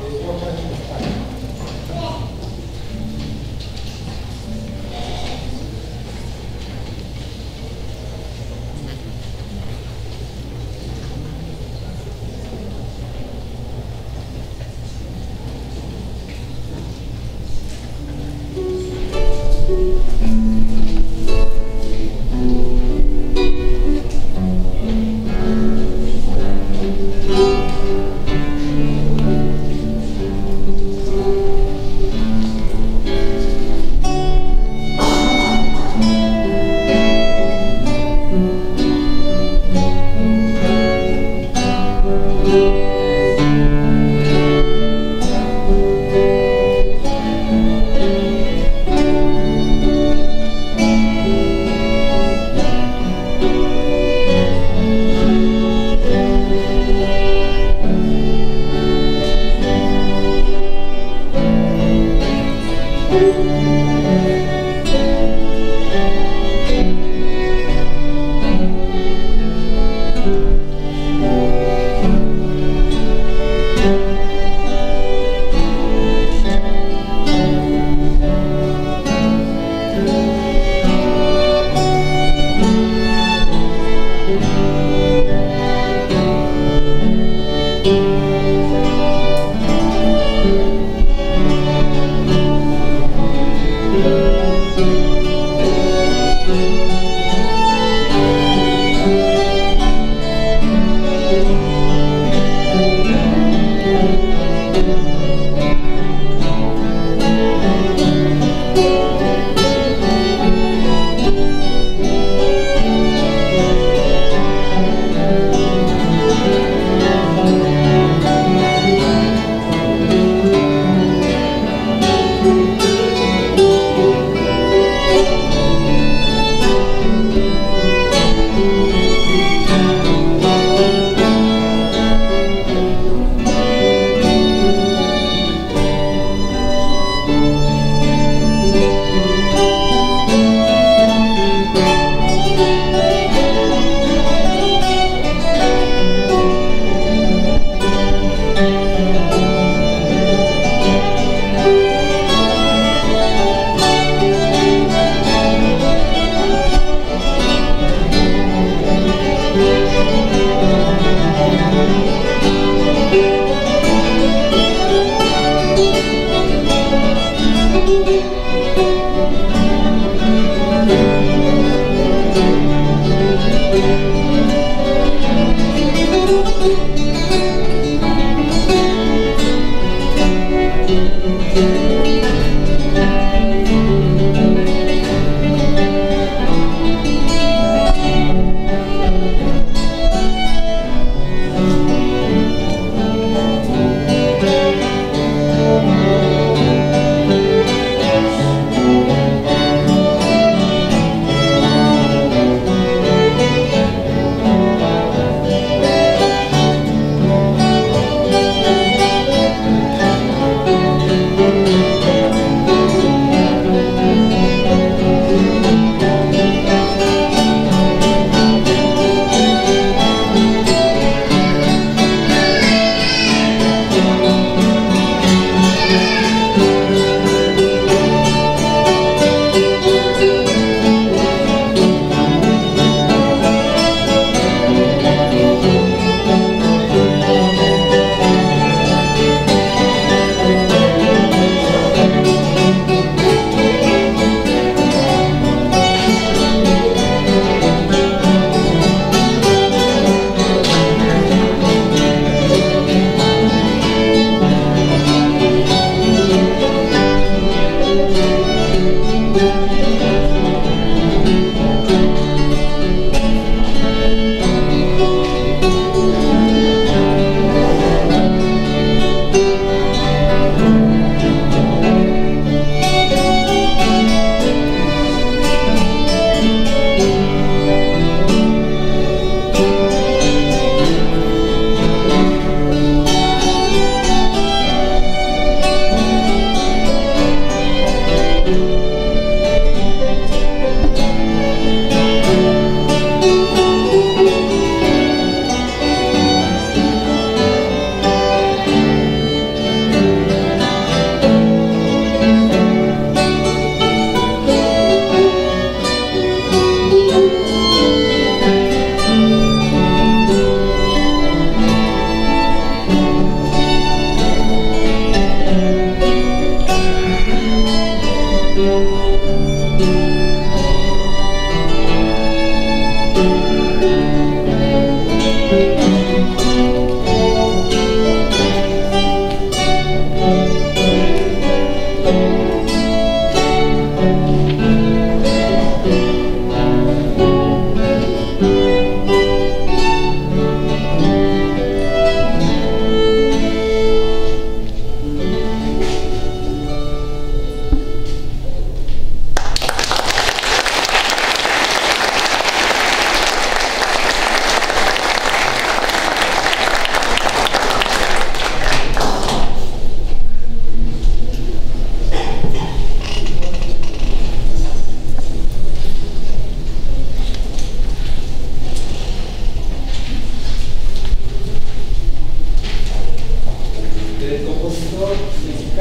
de Johann Sebastian.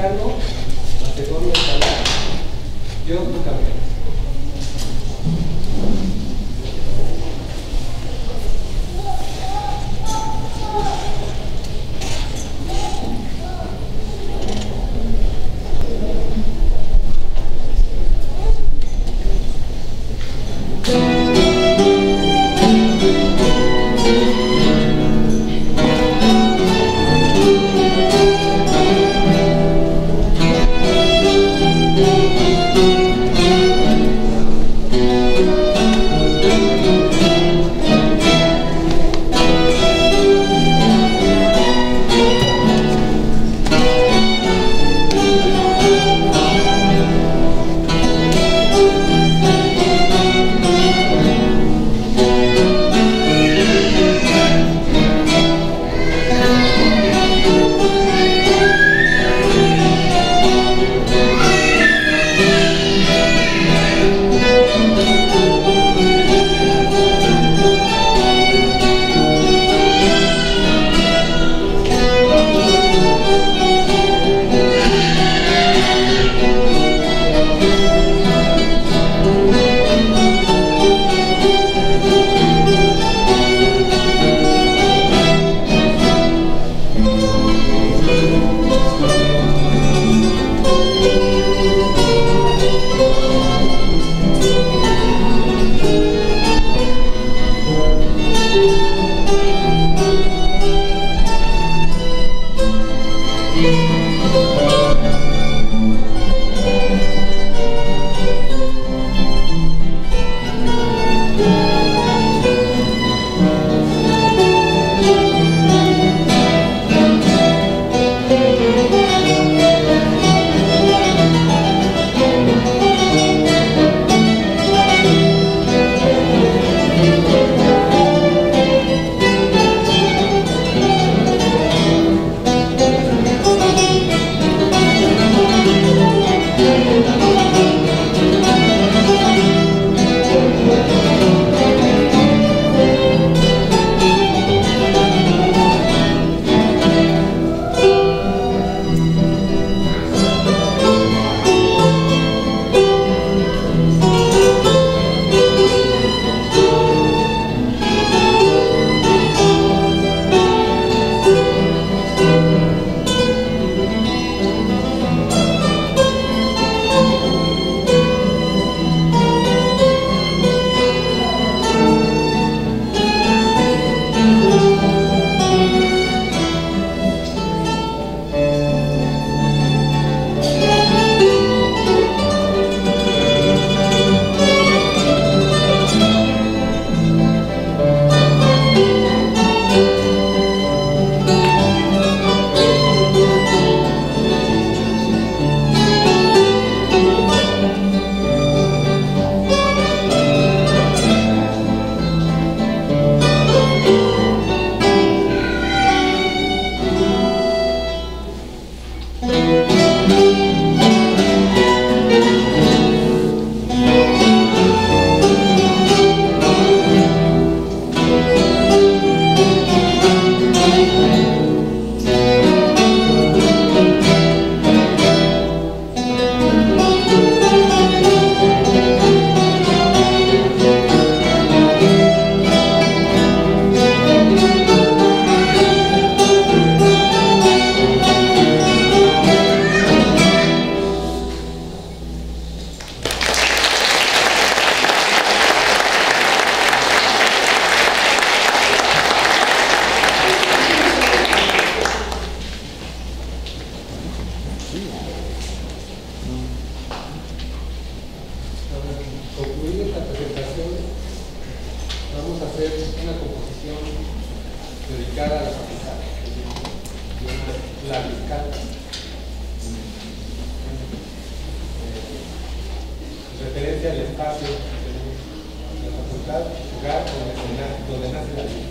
mexicano, Macedonio Escalada. Dios tu camino. dedicada a la facultad, la fiscal. Referencia al espacio de la facultad, lugar donde nace la vida.